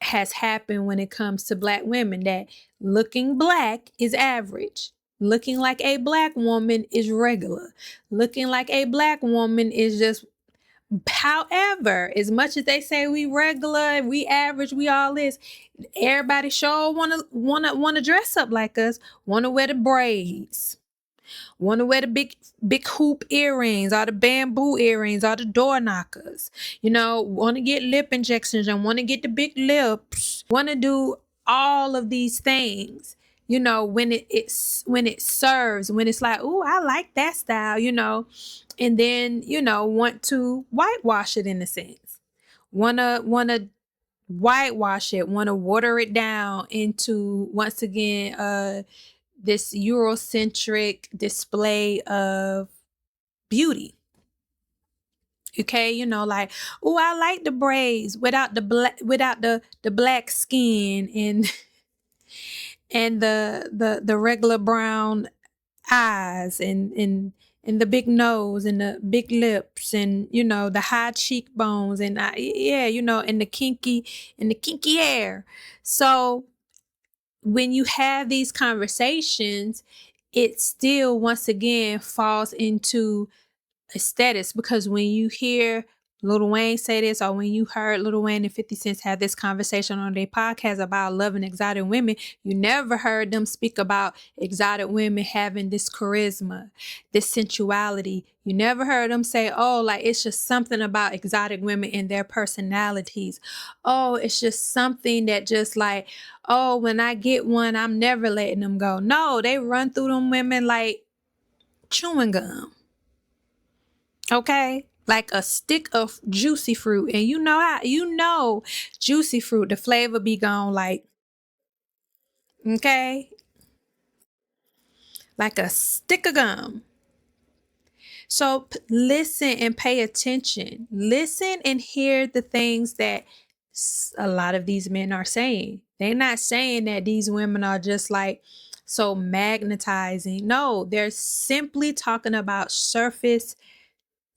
has happened when it comes to Black women, that looking Black is average. Looking like a Black woman is regular. Looking like a Black woman is just, however, as much as they say we regular, we average, we all this, everybody sure wanna dress up like us, wanna wear the braids, want to wear the big hoop earrings or the bamboo earrings or the door knockers, want to get lip injections and want to get the big lips, want to do all of these things, when it serves, when it's like, oh, I like that style, and then, want to whitewash it in a sense, wanna whitewash it, want to water it down into, once again, this Eurocentric display of beauty. Okay, like, oh, I like the braids without the black skin and and the regular brown eyes and the big nose and the big lips and the high cheekbones and and the kinky hair. So when you have these conversations, it still once again falls into aesthetics, because when you hear Lil Wayne say this, or when you heard Lil Wayne and 50 Cent have this conversation on their podcast about loving exotic women, you never heard them speak about exotic women having this charisma, this sensuality. You never heard them say, oh, like it's just something about exotic women and their personalities. Oh, it's just something that just like, oh, when I get one, I'm never letting them go. No, they run through them women like chewing gum. Okay? Like a stick of juicy fruit. And juicy fruit, the flavor be gone like, okay? Like a stick of gum. So listen and pay attention. Listen and hear the things that a lot of these men are saying. They're not saying that these women are just like so magnetizing. No, they're simply talking about surface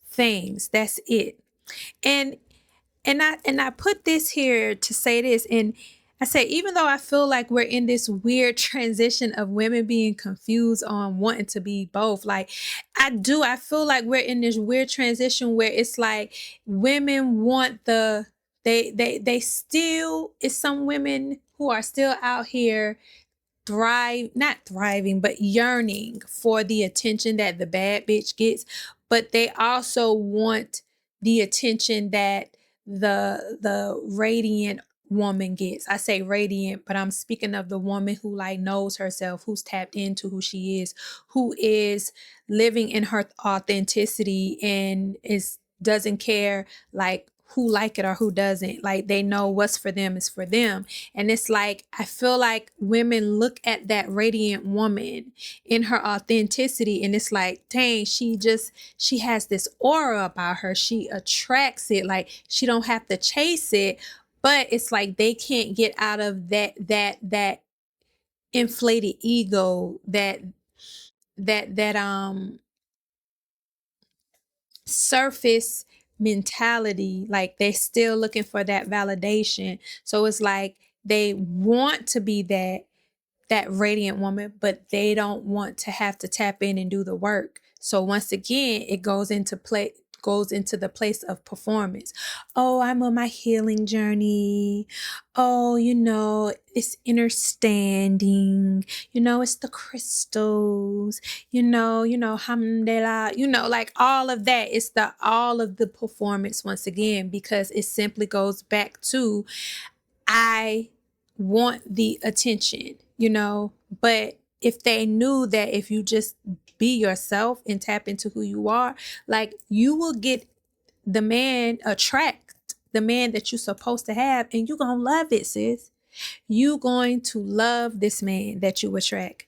things. That's it. And I put this here to say this, and I say, even though I feel like we're in this weird transition of women being confused on wanting to be both, like I feel like we're in this weird transition where it's like women want they still, it's some women who are still out here not thriving, but yearning for the attention that the bad bitch gets, but they also want the attention that the radiant woman gets. I say radiant, but I'm speaking of the woman who like knows herself, who's tapped into who she is, who is living in her authenticity and is doesn't care like who like it or who doesn't. Like they know what's for them is for them. And it's like, I feel like women look at that radiant woman in her authenticity and it's like, dang, she has this aura about her. She attracts it. Like she don't have to chase it, but it's like they can't get out of that inflated ego, that surface mentality. Like they're still looking for that validation. So it's like they want to be that radiant woman, but they don't want to have to tap in and do the work. So once again, it goes into the place of performance. Oh, I'm on my healing journey. Oh, it's understanding. It's the crystals. Alhamdulillah. Like all of that. It's all of the performance once again, because it simply goes back to I want the attention, but if they knew that if you just be yourself and tap into who you are, like you will get attract the man that you're supposed to have, and you're going to love it, sis. You going to love this man that you attract.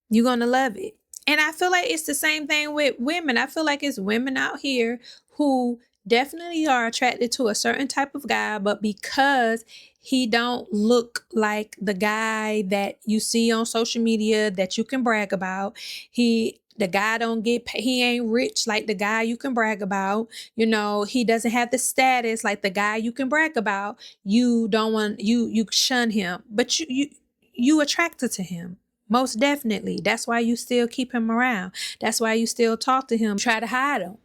You're going to love it. And I feel like it's the same thing with women. I feel like it's women out here who definitely are attracted to a certain type of guy, but because he don't look like the guy that you see on social media that you can brag about, the guy don't get paid, he ain't rich like the guy you can brag about, he doesn't have the status like the guy you can brag about, you don't want, you shun him, but you attracted to him. Most definitely. That's why you still keep him around. That's why you still talk to him, try to hide him.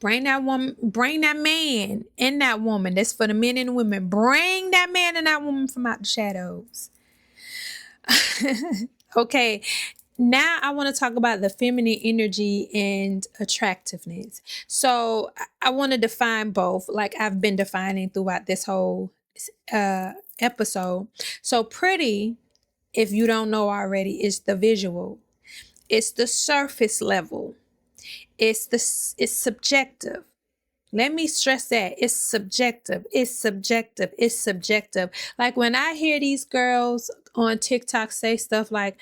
Bring that woman, bring that man and that woman. That's for the men and the women. Bring that man and that woman from out the shadows. Okay. Now I want to talk about the feminine energy and attractiveness. So I want to define both, like I've been defining throughout this whole episode. So pretty, if you don't know already, is the visual. It's the surface level. It's subjective. Let me stress that. It's subjective. It's subjective. It's subjective. Like when I hear these girls on TikTok say stuff like,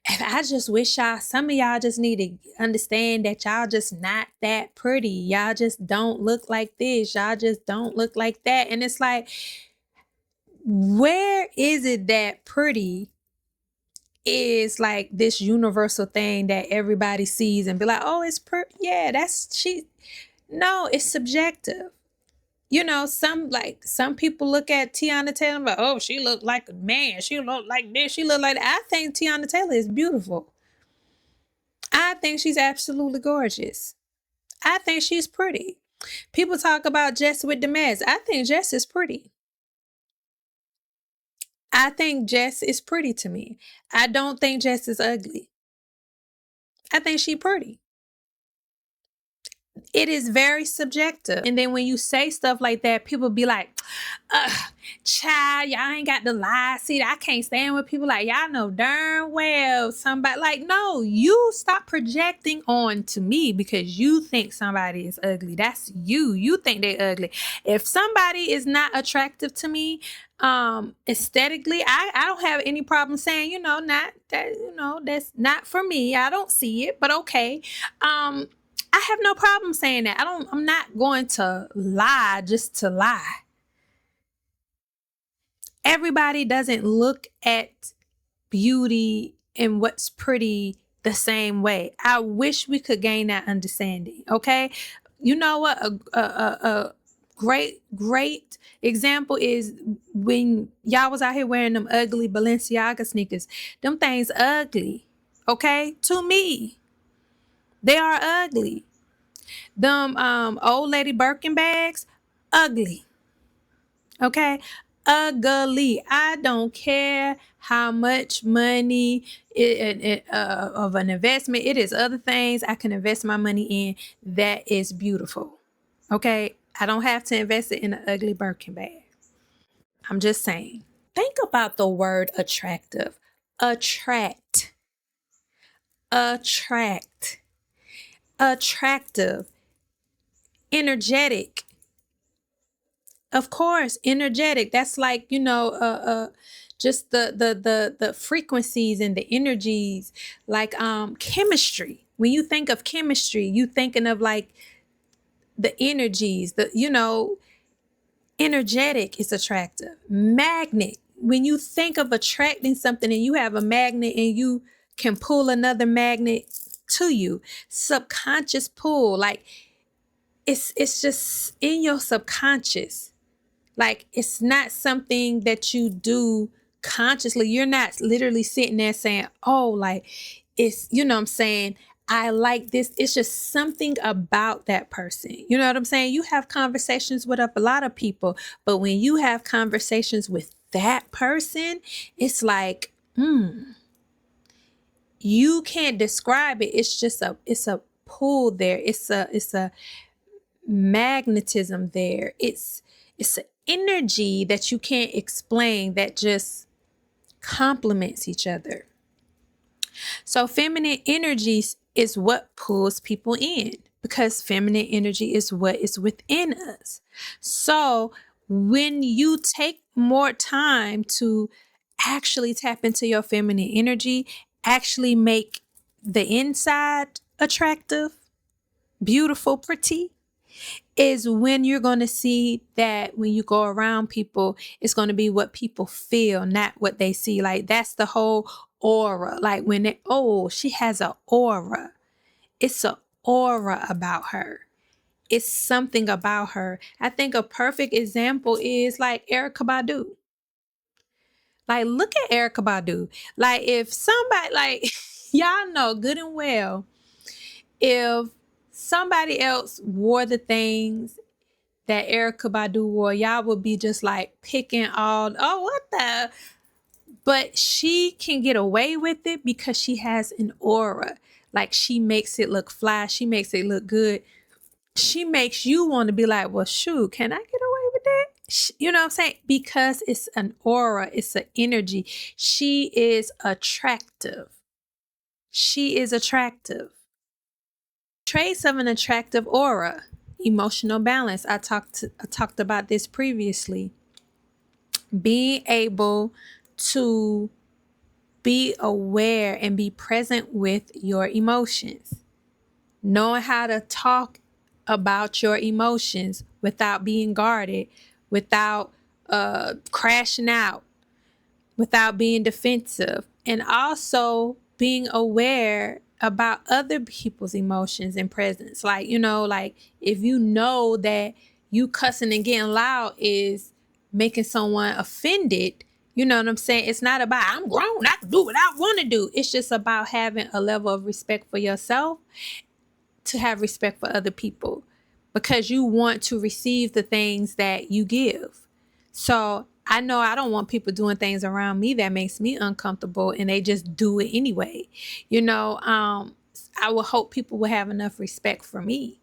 I just wish some of y'all just need to understand that y'all just not that pretty. Y'all just don't look like this. Y'all just don't look like that. And it's like, where is it that pretty is like this universal thing that everybody sees and be like, oh, it's yeah, no, it's subjective. Some people look at Tiana Taylor and be like, oh, she looked like a man, she looked like this, she looked like that. I think Tiana Taylor is beautiful. I think she's absolutely gorgeous. I think she's pretty. People talk about Jess with the mess. I think Jess is pretty. I think Jess is pretty to me. I don't think Jess is ugly. I think she's pretty. It is very subjective. And then when you say stuff like that, people be like, child, y'all ain't got the lie. See, I can't stand with people like y'all know darn well somebody like, no, you stop projecting on to me because you think somebody is ugly. That's you. You think they ugly. If somebody is not attractive to me, aesthetically, I don't have any problem saying, not that, that's not for me. I don't see it, but okay. I have no problem saying that. I'm not going to lie just to lie. Everybody doesn't look at beauty and what's pretty the same way. I wish we could gain that understanding. Okay. You know what? A great example is when y'all was out here wearing them ugly Balenciaga sneakers. Them things ugly. Okay. To me, they are ugly. Them old lady Birkin bags, ugly. Okay? Ugly. I don't care how much money of an investment. It is other things I can invest my money in that is beautiful. Okay? I don't have to invest it in an ugly Birkin bag. I'm just saying. Think about the word attractive. Attract. Attract. Attractive. Energetic. Of course, energetic. That's like, just the frequencies and the energies, like chemistry. When you think of chemistry, you thinking of like the energies, energetic is attractive. Magnet. When you think of attracting something and you have a magnet and you can pull another magnet to you, subconscious pull, like it's just in your subconscious. Like, it's not something that you do consciously. You're not literally sitting there saying, oh, like, it's, what I'm saying? I like this. It's just something about that person. You know what I'm saying? You have conversations with a lot of people, but when you have conversations with that person, it's like, you can't describe it. It's just it's a pull there. It's a magnetism there. It's an energy that you can't explain that just complements each other. So feminine energies is what pulls people in because feminine energy is what is within us. So when you take more time to actually tap into your feminine energy, actually make the inside attractive, beautiful, pretty, is when you're going to see that when you go around people, it's going to be what people feel, not what they see. Like, that's the whole aura. Like when she has an aura. It's an aura about her. It's something about her. I think a perfect example is like Erykah Badu. Like, look at Erykah Badu. Like, if somebody, like, y'all know good and well, if somebody else wore the things that Erykah Badu wore, y'all would be just like picking what the? But she can get away with it because she has an aura. Like, she makes it look fly. She makes it look good. She makes you want to be like, well, shoot, can I get away with that? You know what I'm saying? Because it's an aura. It's an energy. She is attractive. She is attractive. Traits of an attractive aura. Emotional balance. I talked about this previously. Being able to be aware and be present with your emotions. Knowing how to talk about your emotions without being guarded, without crashing out, without being defensive, and also being aware about other people's emotions and presence. Like, like if you know that you cussing and getting loud is making someone offended, you know what I'm saying? It's not about I'm grown, I can do what I want to do. It's just about having a level of respect for yourself to have respect for other people because you want to receive the things that you give. So I know I don't want people doing things around me that makes me uncomfortable and they just do it anyway. I would hope people will have enough respect for me.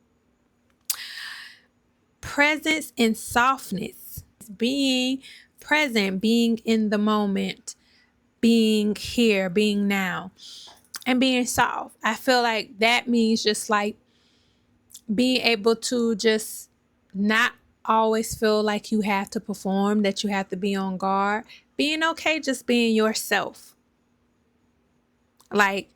presence and softness, being present, being in the moment, being here, being now, and being soft. I feel like that means just like being able to just not always feel like you have to perform, that you have to be on guard, being okay just being yourself. Like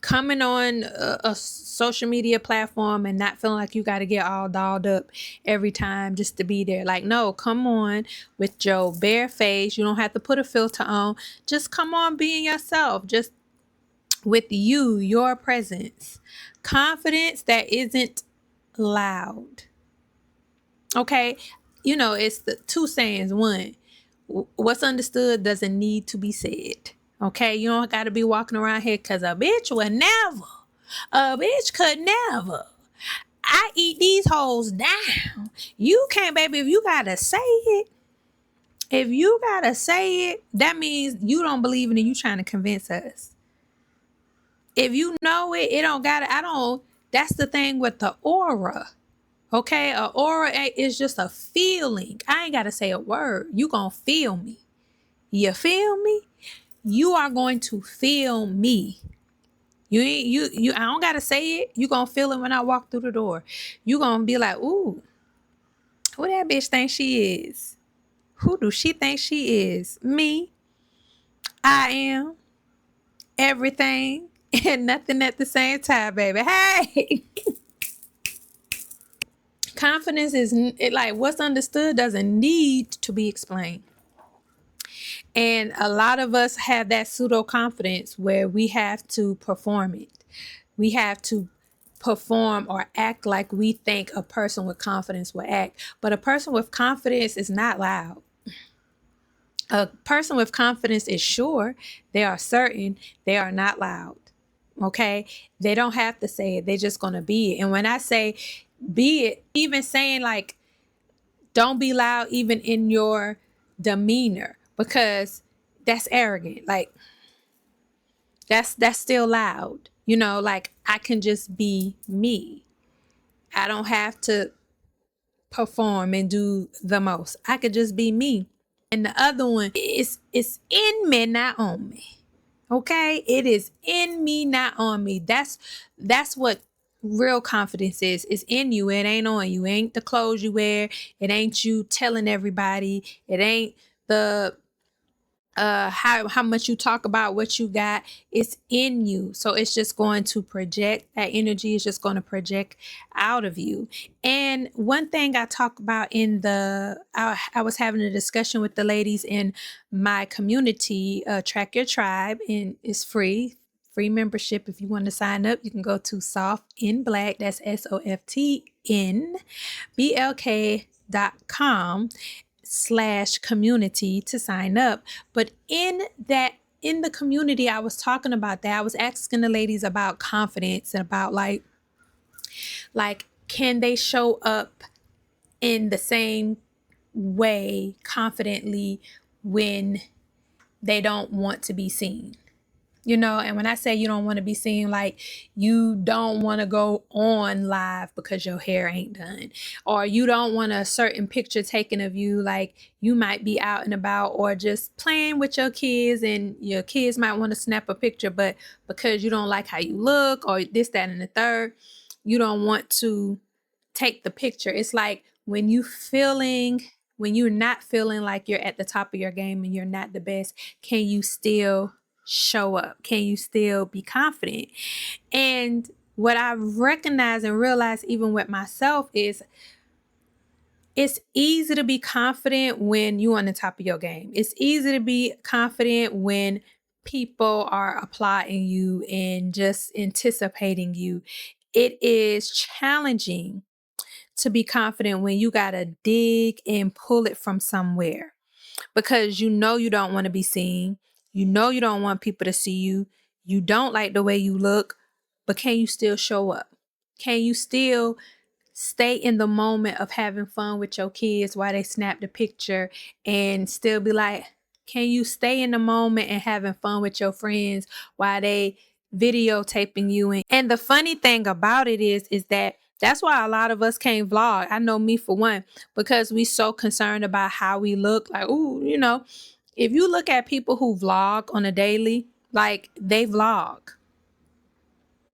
coming on a social media platform and not feeling like you got to get all dolled up every time just to be there. Like, no, come on with your bare face. You don't have to put a filter on. Just come on being yourself. Just with you, your presence. Confidence that isn't loud. Okay? You know, it's the two sayings. One, what's understood doesn't need to be said. Okay? You don't got to be walking around here because a bitch could never. I eat these hoes down. You can't, baby, if you got to say it. If you got to say it, that means you don't believe in it. You trying to convince us. If you know it, it don't got to, that's the thing with the aura. Okay, an aura is just a feeling. I ain't got to say a word. You gonna feel me. You feel me? You are going to feel me. I don't got to say it. You gonna feel it when I walk through the door. You gonna be like, ooh, who that bitch think she is? Who do she think she is? Me. I am everything and nothing at the same time, baby. Hey. Confidence is like what's understood doesn't need to be explained. And a lot of us have that pseudo confidence where we have to perform it. We have to perform or act like we think a person with confidence will act. But a person with confidence is not loud. A person with confidence is sure, they are certain, they are not loud. Okay? They don't have to say it. They're just going to be it. And when I say be it, even saying like, don't be loud even in your demeanor, because that's arrogant. Like that's still loud. You know, like I can just be me. I don't have to perform and do the most. I could just be me. And the other one is it's in me, not on me. Okay? It is in me, not on me. That's what real confidence is. It's in you. It ain't on you. It ain't the clothes you wear. It ain't you telling everybody. It ain't the how much you talk about what you got. It's in you. So it's just going to project, that energy is just going to project out of you. And one thing I talk about I was having a discussion with the ladies in my community, Track Your Tribe, and it's free membership. If you want to sign up, you can go to Soft N Black, that's softnblk.com/community to sign up. But in the community, I was talking about that. I was asking the ladies about confidence and about like can they show up in the same way confidently when they don't want to be seen. You know, and when I say you don't want to be seen, like you don't want to go on live because your hair ain't done, or you don't want a certain picture taken of you, like you might be out and about or just playing with your kids and your kids might want to snap a picture, but because you don't like how you look or this, that, and the third, you don't want to take the picture. It's like when you're not feeling like you're at the top of your game and you're not the best, can you still show up? Can you still be confident? And what I recognize and realize even with myself is it's easy to be confident when you're on the top of your game. It's easy to be confident when people are applauding you and just anticipating you. It is challenging to be confident when you got to dig and pull it from somewhere, because you know you don't want to be seen. You know you don't want people to see you. You don't like the way you look, but can you still show up? Can you still stay in the moment of having fun with your kids while they snap the picture and still be like, can you stay in the moment and having fun with your friends while they videotaping you? And the funny thing about it is that That's why a lot of us can't vlog. I know me for one, because we so concerned about how we look. Like, ooh, if you look at people who vlog on a daily, like they vlog.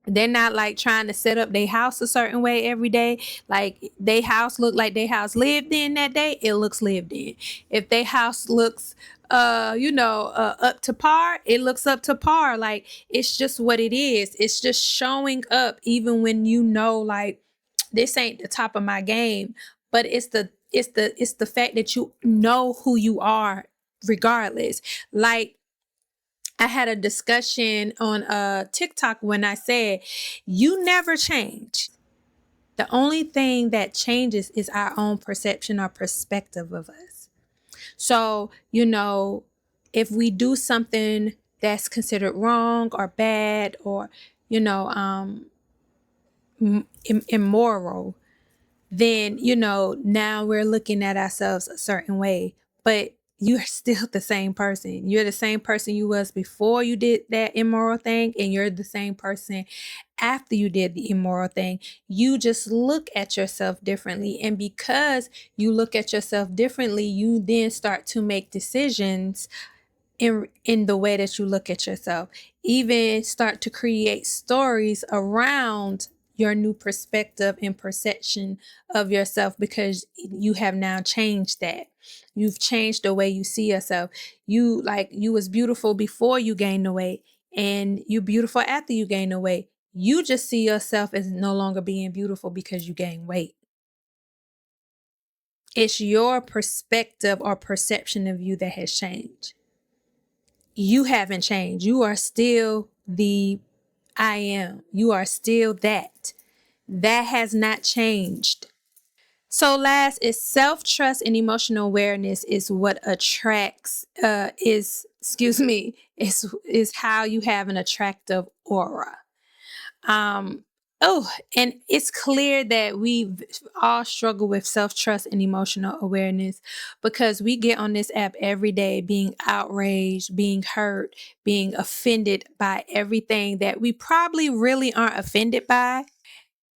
They're not like trying to set up their house a certain way every day. Like their house look like their house lived in that day, it looks lived in. If their house looks up to par, it looks up to par. Like it's just what it is. It's just showing up even when like this ain't the top of my game, but it's the fact that you know who you are regardless. Like I had a discussion on TikTok when I said, you never change. The only thing that changes is our own perception or perspective of us. So, if we do something that's considered wrong or bad or, immoral, then, now we're looking at ourselves a certain way. But you're still the same person. You're the same person you was before you did that immoral thing, and you're the same person after you did the immoral thing. You just look at yourself differently. And because you look at yourself differently, you then start to make decisions in the way that you look at yourself. Even start to create stories around your new perspective and perception of yourself, because you have now changed that. You've changed the way you see yourself. You was beautiful before you gained the weight, and you're beautiful after you gain the weight. You just see yourself as no longer being beautiful because you gain weight. It's your perspective or perception of you that has changed. You haven't changed. You are still the I am. You are still that. That has not changed. So last is self-trust and emotional awareness is what attracts is how you have an attractive aura. And it's clear that we all struggle with self-trust and emotional awareness, because we get on this app every day being outraged, being hurt, being offended by everything that we probably really aren't offended by.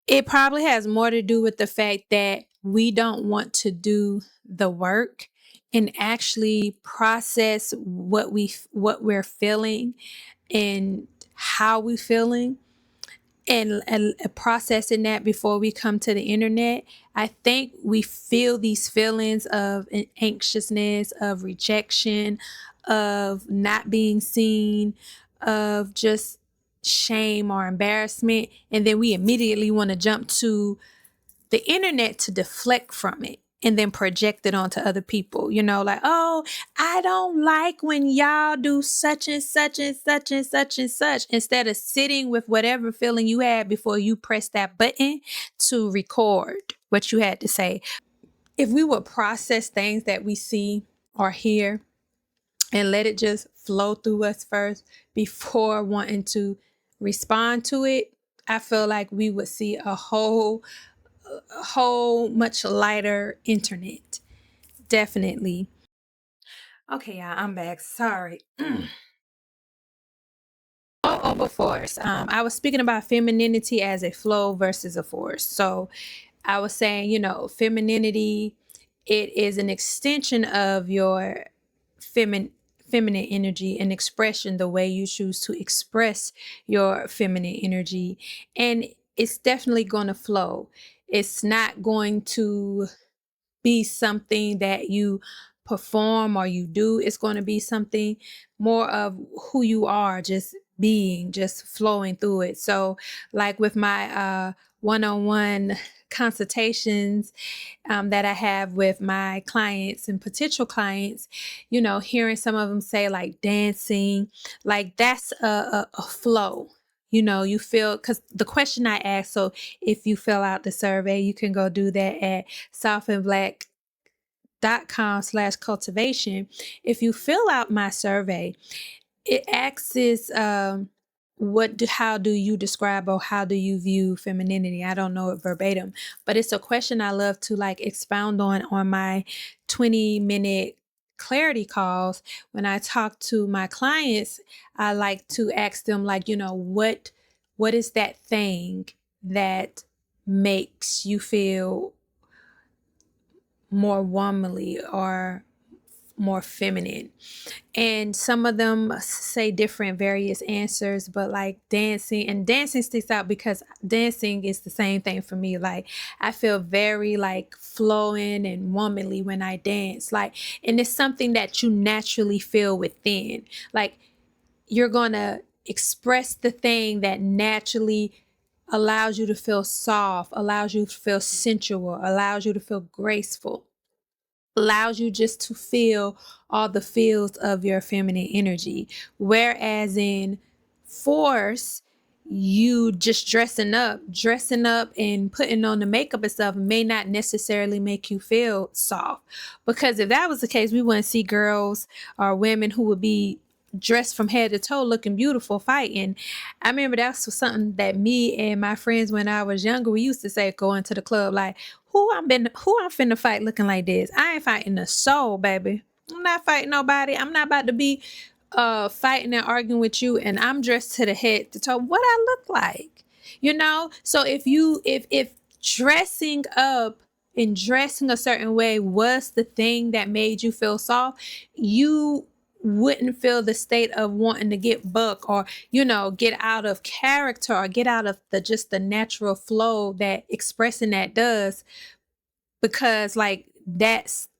It probably has more to do with the fact that we don't want to do the work and actually process what we're feeling and how we feeling, and processing that before we come to the internet. I think we feel these feelings of anxiousness, of rejection, of not being seen, of just shame or embarrassment, and then we immediately want to jump to the internet to deflect from it and then project it onto other people, like, oh, I don't like when y'all do such and such and such and such and such, instead of sitting with whatever feeling you had before you press that button to record what you had to say. If we would process things that we see or hear and let it just flow through us first before wanting to respond to it, I feel like we would see a whole much lighter internet. Definitely. Okay, y'all, I'm back. Sorry. Over force. I was speaking about femininity as a flow versus a force. So I was saying, femininity, it is an extension of your feminine energy and expression, the way you choose to express your feminine energy. And it's definitely going to flow. It's not going to be something that you perform or you do. It's going to be something more of who you are, just being, just flowing through it. So like with my one-on-one consultations that I have with my clients and potential clients, hearing some of them say like dancing, like that's a flow. You feel, because the question I asked, so if you fill out the survey, you can go do that at softandblack.com/cultivation. If you fill out my survey, it asks how do you describe or how do you view femininity? I don't know it verbatim, but it's a question I love to like expound on my 20-minute clarity calls. When I talk to my clients, I like to ask them like, what is that thing that makes you feel more womanly or more feminine. And some of them say different various answers, but like dancing, and dancing sticks out because dancing is the same thing for me. Like I feel very like flowing and womanly when I dance, like, and it's something that you naturally feel within. Like you're gonna express the thing that naturally allows you to feel soft, allows you to feel sensual, allows you to feel graceful, allows you just to feel all the feels of your feminine energy. Whereas in force, you just dressing up and putting on the makeup and stuff may not necessarily make you feel soft. Because if that was the case, we wouldn't see girls or women who would be dressed from head to toe looking beautiful fighting. I remember that's something that me and my friends when I was younger, we used to say going to the club, like, who I'm finna fight looking like this? I ain't fighting a soul, baby. I'm not fighting nobody. I'm not about to be fighting and arguing with you and I'm dressed to the head to toe. What I look like? So if dressing up and dressing a certain way was the thing that made you feel soft, you wouldn't feel the state of wanting to get buck or get out of character or get out of the natural flow that expressing that does, because like that's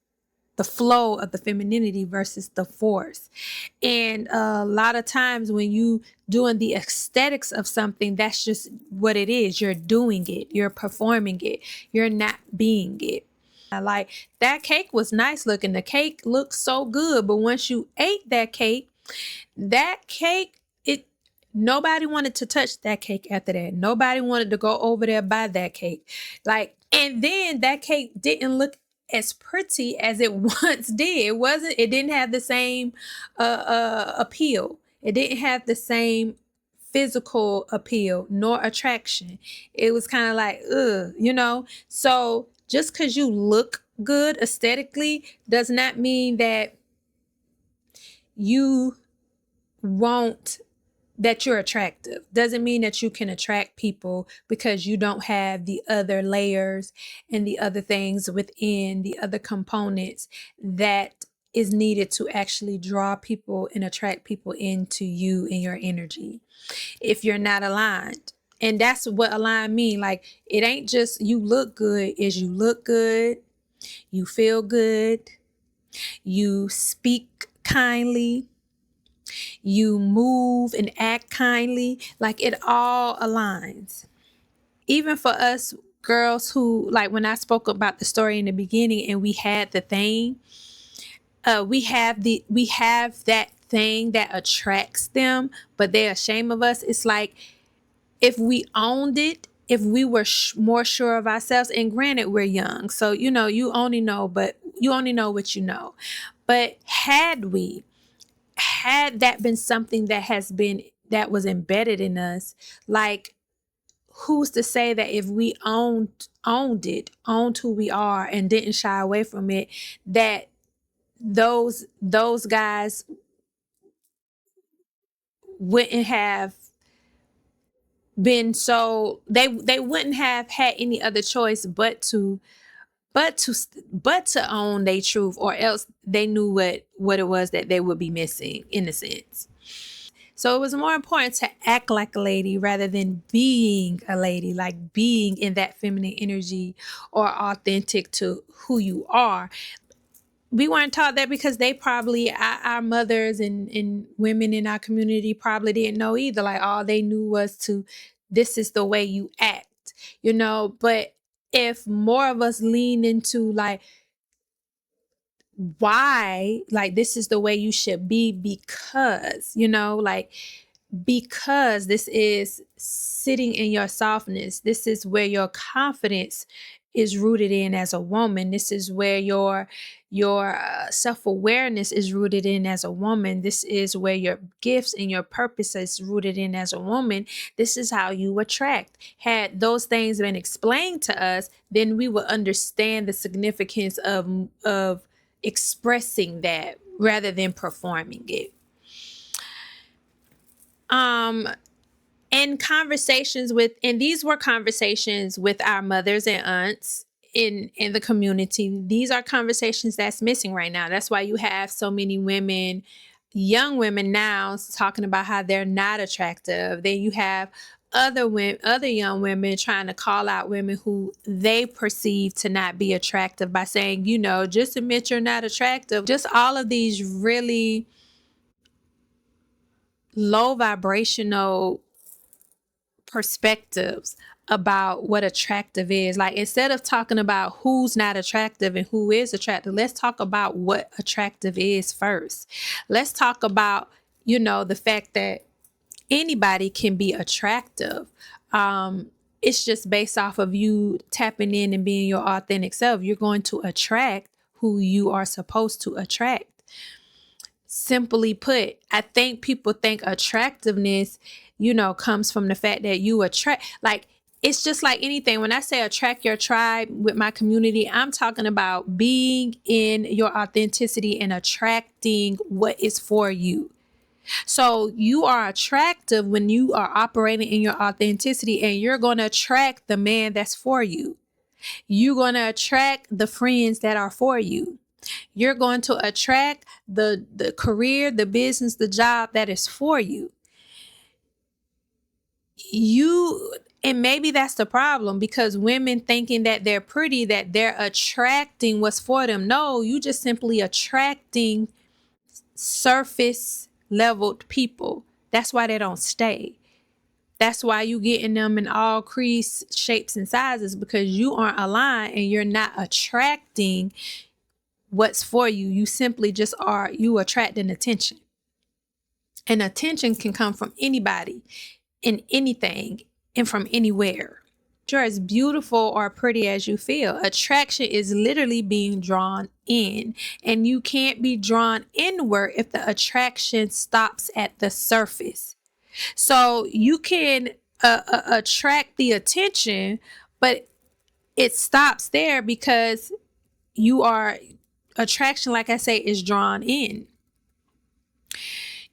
the flow of the femininity versus the force. And a lot of times when you doing the aesthetics of something, that's just what it is. You're doing it, you're performing it, you're not being it. Like that cake was nice looking, the cake looked so good, but once you ate that cake, it nobody wanted to touch that cake after that. Nobody wanted to go over there by that cake. Like, and then that cake didn't look as pretty as it once did. It didn't have the same appeal. It didn't have the same physical appeal nor attraction. It was kind of like, So just because you look good aesthetically does not mean that you won't that you're attractive. Doesn't mean that you can attract people because you don't have the other layers and the other things within the other components that is needed to actually draw people and attract people into you and your energy if you're not aligned. And that's what align mean. Like it ain't just you look good, is you look good, you feel good, you speak kindly, you move and act kindly, like it all aligns. Even for us girls who, like when I spoke about the story in the beginning and we had the thing, we have that thing that attracts them, but they're ashamed of us. It's like if we owned it, if we were more sure of ourselves, and granted we're young, so you only know what you know. But had that been something that was embedded in us, like who's to say that if we owned who we are and didn't shy away from it, that those guys wouldn't have been so they wouldn't have had any other choice but to but to own their truth, or else they knew what it was that they would be missing in a sense. So it was more important to act like a lady rather than being a lady, like being in that feminine energy or authentic to who you are. We weren't taught that because they probably, our mothers and women in our community probably didn't know either. Like all they knew was this is the way you act. But if more of us lean into like, why, like this is the way you should be because this is sitting in your softness. This is where your confidence is rooted in as a woman. This is where your self-awareness is rooted in as a woman. This is where your gifts and your purpose is rooted in as a woman. This is how you attract. Had those things been explained to us, then we would understand the significance of expressing that rather than performing it. And these were conversations with our mothers and aunts in the community. These are conversations that's missing right now. That's why you have so many women, young women now, talking about how they're not attractive. Then you have other young women trying to call out women who they perceive to not be attractive by saying, just admit you're not attractive. Just all of these really low vibrational perspectives about what attractive is. Like, instead of talking about who's not attractive and who is attractive, let's talk about what attractive is first. Let's talk about, the fact that anybody can be attractive. It's just based off of you tapping in and being your authentic self. You're going to attract who you are supposed to attract. Simply put, I think people think attractiveness, comes from the fact that you attract. Like, it's just like anything. When I say attract your tribe with my community, I'm talking about being in your authenticity and attracting what is for you. So you are attractive when you are operating in your authenticity, and you're going to attract the man that's for you. You're going to attract the friends that are for you. You're going to attract the career, the business, the job that is for you. And maybe that's the problem, because women thinking that they're pretty, that they're attracting what's for them. No, you just simply attracting surface leveled people. That's why they don't stay. That's why you getting them in all crease shapes and sizes, because you aren't aligned and you're not attracting what's for you. You simply just are, you attracting attention. And attention can come from anybody in anything and from anywhere. You're as beautiful or pretty as you feel. Attraction is literally being drawn in, and you can't be drawn inward if the attraction stops at the surface. So you can attract the attention, but it stops there because attraction, like I say, is drawn in.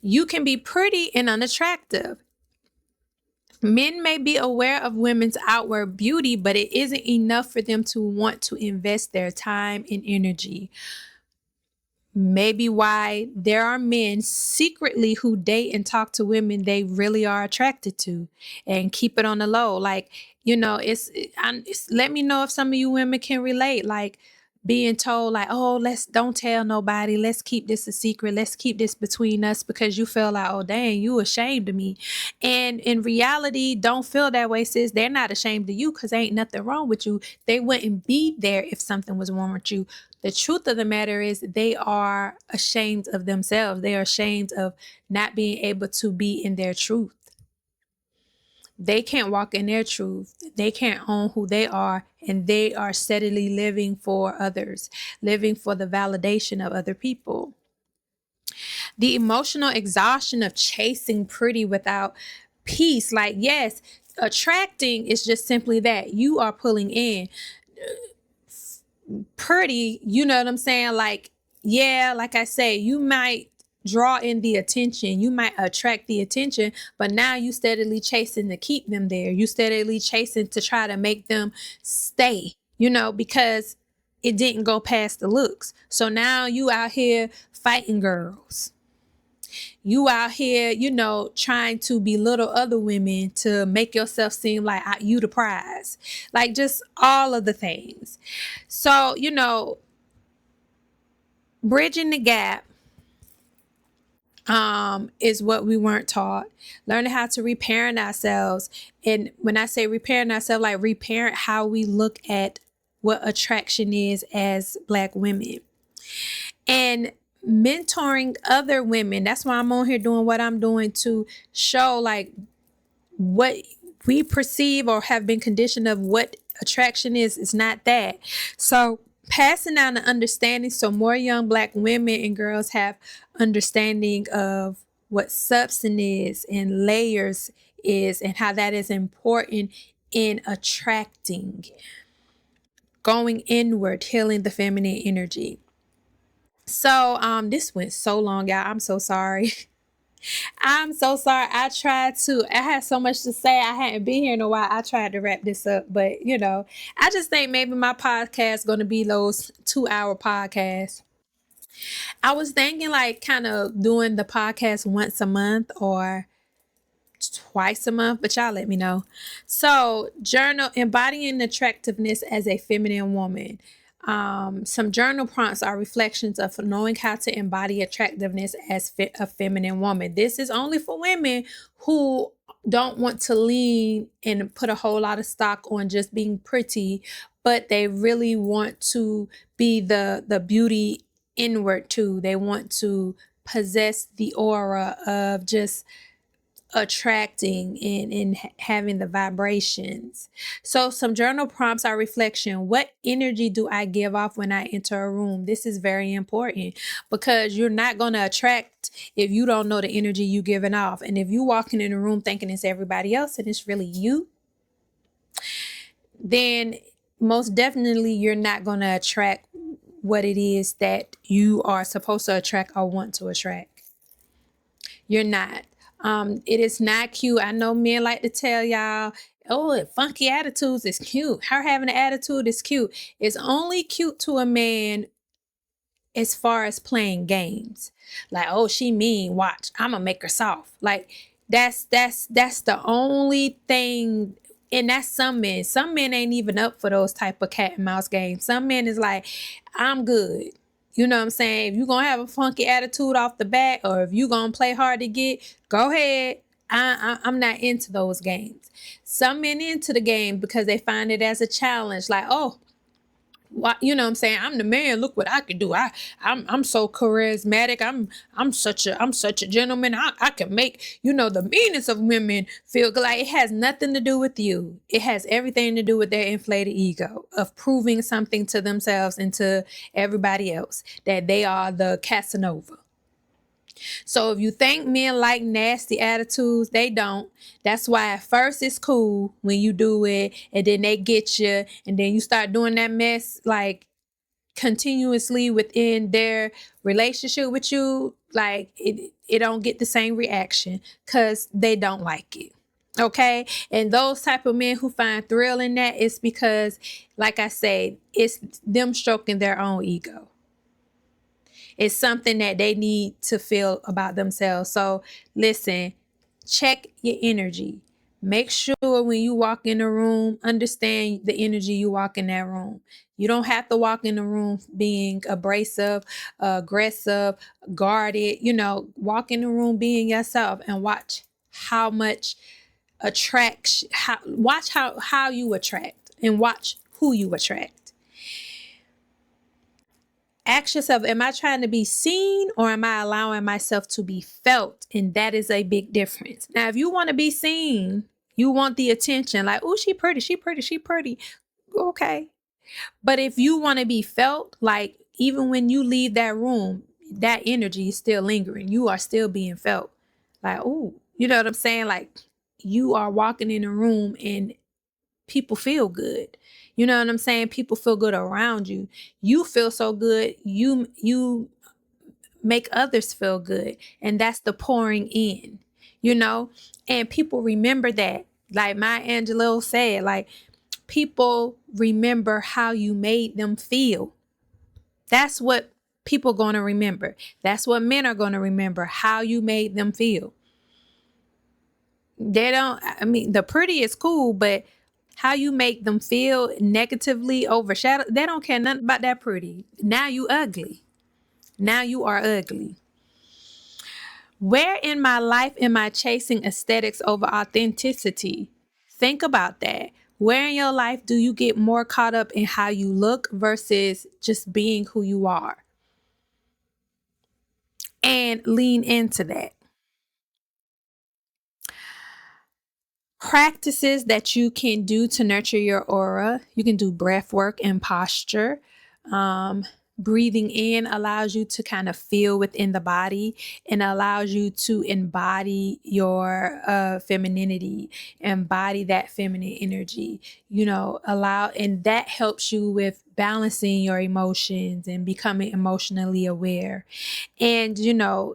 You can be pretty and unattractive. Men may be aware of women's outward beauty, but it isn't enough for them to want to invest their time and energy. Maybe why there are men secretly who date and talk to women they really are attracted to and keep it on the low. Like, let me know if some of you women can relate. Like, being told like, oh, don't tell nobody. Let's keep this a secret. Let's keep this between us, because you feel like, oh, dang, you ashamed of me. And in reality, don't feel that way, sis. They're not ashamed of you, because ain't nothing wrong with you. They wouldn't be there if something was wrong with you. The truth of the matter is they are ashamed of themselves. They are ashamed of not being able to be in their truth. They can't walk in their truth. They can't own who they are, and they are steadily living for others, living for the validation of other people. The emotional exhaustion of chasing pretty without peace. Like, yes, attracting is just simply that. You are pulling in. Pretty, you know what I'm saying? Like, yeah, like I say, you might draw in the attention, you might attract the attention, but now you steadily chasing to keep them there. You steadily chasing to try to make them stay, because it didn't go past the looks. So now you out here fighting girls. You out here, trying to belittle other women to make yourself seem like you the prize. Like, just all of the things. So, bridging the gap is what we weren't taught. Learning how to reparent ourselves. And when I say reparent ourselves, like reparent how we look at what attraction is as Black women. And mentoring other women. That's why I'm on here doing what I'm doing, to show like what we perceive or have been conditioned of what attraction is not that. So passing down the understanding so more young Black women and girls have understanding of what substance is and layers is, and how that is important in attracting, going inward, healing the feminine energy. So this went so long, y'all. I'm so sorry. I'm so sorry. I had so much to say. I hadn't been here in a while. I tried to wrap this up, but I just think maybe my podcast going to be those 2-hour podcasts. I was thinking like kind of doing the podcast once a month or twice a month, but y'all let me know. So, journal embodying attractiveness as a feminine woman. Some journal prompts are reflections of knowing how to embody attractiveness as a feminine woman. This is only for women who don't want to lean and put a whole lot of stock on just being pretty, but they really want to be the beauty inward too. They want to possess the aura of just attracting and having the vibrations. So some journal prompts are reflection. What energy do I give off when I enter a room? This is very important because you're not going to attract if you don't know the energy you giving off. And if you walking in a room thinking it's everybody else and it's really you, then most definitely you're not going to attract what it is that you are supposed to attract or want to attract. You're not. It is not cute. I know men like to tell y'all, oh, funky attitudes is cute. Her having an attitude is cute. It's only cute to a man as far as playing games. Like, oh, she mean, watch, I'ma make her soft. Like, that's the only thing. And that's some men. Some men ain't even up for those type of cat and mouse games. Some men is like, I'm good. You know what I'm saying? If you're going to have a funky attitude off the bat or if you're going to play hard to get, go ahead. I'm not into those games. Some men into the game because they find it as a challenge. Like, oh, what, you know what I'm saying? I'm the man. Look what I can do. I'm so charismatic. I'm such a gentleman. I can make, the meanest of women feel good. Like it has nothing to do with you. It has everything to do with their inflated ego of proving something to themselves and to everybody else that they are the Casanova. So if you think men like nasty attitudes, they don't. That's why at first it's cool when you do it and then they get you and then you start doing that mess like continuously within their relationship with you. Like it don't get the same reaction because they don't like it. Okay. And those type of men who find thrill in that is because, like I say, it's them stroking their own ego. It's something that they need to feel about themselves. So listen, check your energy. Make sure when you walk in a room, understand the energy you walk in that room. You don't have to walk in the room being abrasive, aggressive, guarded. Walk in the room being yourself and watch how much watch how you attract and watch who you attract. Ask yourself, am I trying to be seen or am I allowing myself to be felt? And that is a big difference. Now, if you want to be seen, you want the attention, like, oh, she pretty, she pretty, she pretty. Okay. But if you want to be felt, like even when you leave that room, that energy is still lingering. You are still being felt. Like, oh, you know what I'm saying? Like you are walking in a room and people feel good. You know what I'm saying? People feel good around you. You feel so good. You make others feel good. And that's the pouring in, and people remember that. Like Maya Angelou said, like people remember how you made them feel. That's what people going to remember. That's what men are going to remember, how you made them feel. The pretty is cool, but how you make them feel negatively overshadowed, they don't care nothing about that pretty. Now you ugly. Now you are ugly. Where in my life am I chasing aesthetics over authenticity? Think about that. Where in your life do you get more caught up in how you look versus just being who you are? And lean into that. Practices that you can do to nurture your aura. You can do breath work and posture. breathing in allows you to kind of feel within the body and allows you to embody your femininity, embody that feminine energy, and that helps you with balancing your emotions and becoming emotionally aware. And,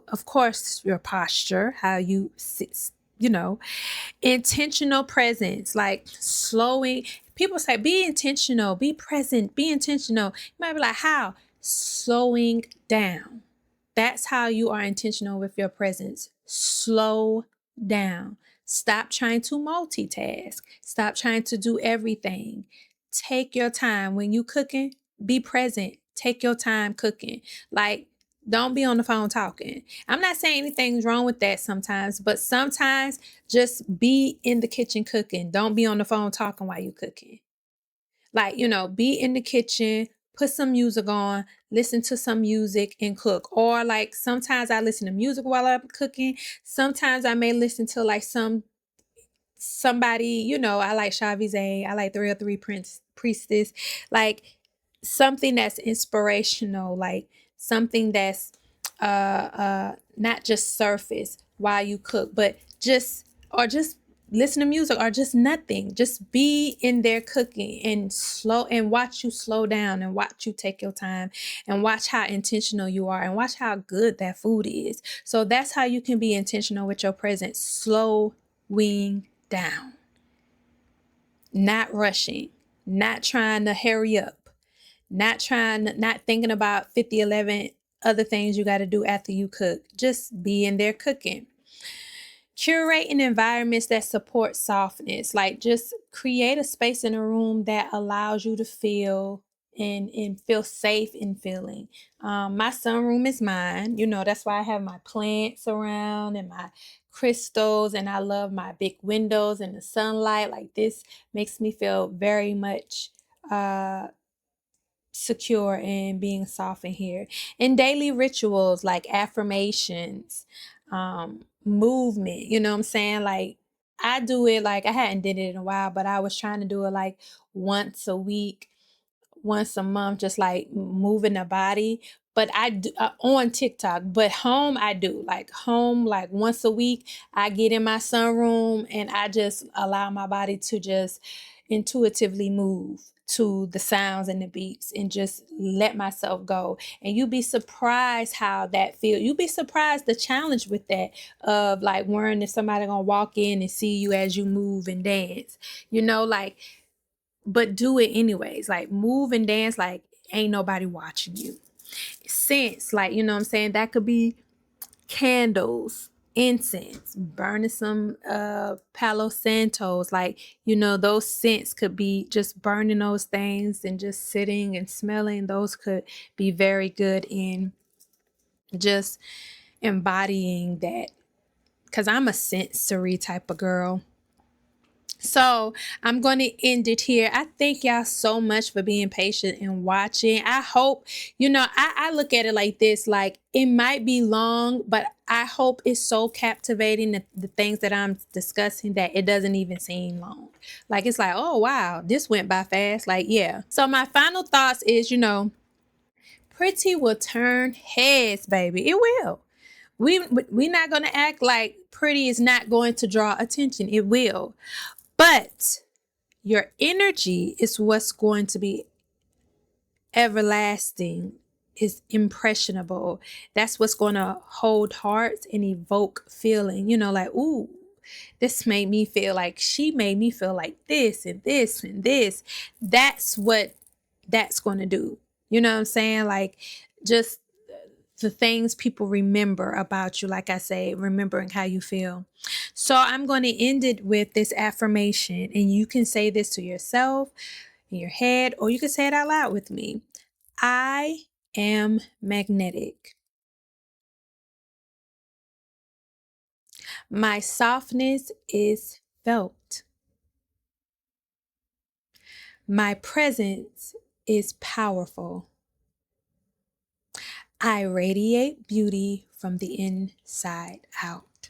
of course, your posture, how you sit, intentional presence, like slowing. People say, be intentional, be present, be intentional. You might be like, how? Slowing down. That's how you are intentional with your presence. Slow down. Stop trying to multitask. Stop trying to do everything. Take your time. When you cooking, be present. Take your time cooking. Like, don't be on the phone talking. I'm not saying anything's wrong with that sometimes, but sometimes just be in the kitchen cooking. Don't be on the phone talking while you cooking. Like, be in the kitchen, put some music on, listen to some music and cook. Or like sometimes I listen to music while I'm cooking. Sometimes I may listen to like somebody, I like Shavize, I like 303 Priestess, like something that's inspirational, like something that's not just surface while you cook, but just listen to music or just nothing. Just be in there cooking and watch you slow down and watch you take your time and watch how intentional you are and watch how good that food is. So that's how you can be intentional with your presence. Slowing down, not rushing, not trying to hurry up, not thinking about 11 other things you got to do after you cook. Just be in there cooking. Curating environments that support softness, like just create a space in a room that allows you to feel and feel safe in feeling. My sunroom is mine. That's why I have my plants around and my crystals, and I love my big windows and the sunlight. Like, this makes me feel very much secure and being soft in here. And daily rituals like affirmations, movement, you know what I'm saying? Like, I do it, like I hadn't did it in a while, but I was trying to do it like once a week, once a month, just like moving the body. But I do on TikTok, but home I do like home, like once a week. I get in my sunroom and I just allow my body to just intuitively move to the sounds and the beats and just let myself go. And you'd be surprised how that feels. You'd be surprised the challenge with that of like worrying if somebody gonna walk in and see you as you move and dance, like, but do it anyways. Like, move and dance like ain't nobody watching you. Scents, like, what I'm saying? That could be candles, incense, burning some Palo Santos. Like, those scents could be just burning those things and just sitting and smelling. Those could be very good in just embodying that. Because I'm a sensory type of girl. So I'm going to end it here. I thank y'all so much for being patient and watching. I hope, I look at it like this, like it might be long, but I hope it's so captivating, the things that I'm discussing, that it doesn't even seem long. Like, it's like, oh, wow, this went by fast. Like, yeah. So my final thoughts is, pretty will turn heads, baby. It will. We're not going to act like pretty is not going to draw attention. It will. But your energy is what's going to be everlasting, is impressionable. That's what's going to hold hearts and evoke feeling, like, ooh, this made me feel like, she made me feel like this and this and this. That's what that's going to do. You know what I'm saying? Like, just the things people remember about you, like I say, remembering how you feel. So I'm going to end it with this affirmation, and you can say this to yourself in your head, or you can say it out loud with me. I am magnetic. My softness is felt. My presence is powerful. I radiate beauty from the inside out.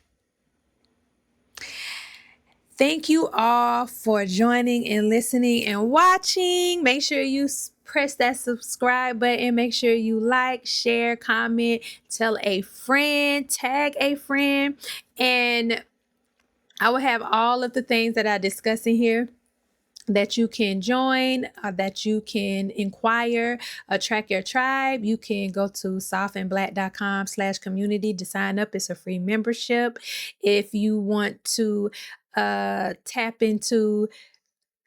Thank you all for joining and listening and watching. Make sure you press that subscribe button. Make sure you like, share, comment, tell a friend, tag a friend, and I will have all of the things that I discuss in here that you can join, that you can inquire, track your tribe. You can go to softandblack.com/community to sign up. It's a free membership. If you want to tap into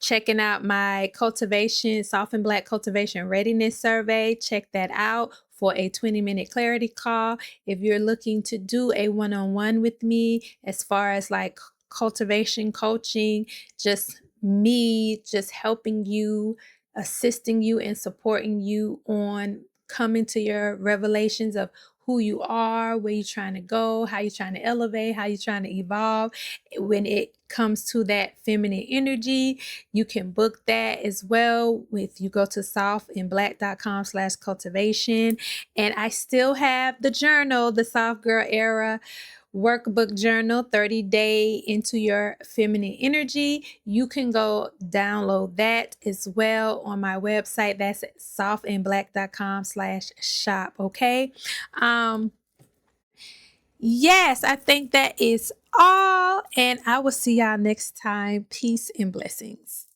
checking out my Soft and Black Cultivation Readiness Survey, check that out for a 20-minute clarity call. If you're looking to do a one-on-one with me as far as like cultivation coaching, just me just helping you, assisting you and supporting you on coming to your revelations of who you are, where you're trying to go, how you're trying to elevate, how you're trying to evolve. When it comes to that feminine energy, you can book that as well if you go to softandblack.com/cultivation. And I still have the journal, the Soft Girl Era workbook journal, 30-day into your feminine energy. You can go download that as well on my website. That's at softandblack.com/shop. Okay. Yes, I think that is all. And I will see y'all next time. Peace and blessings.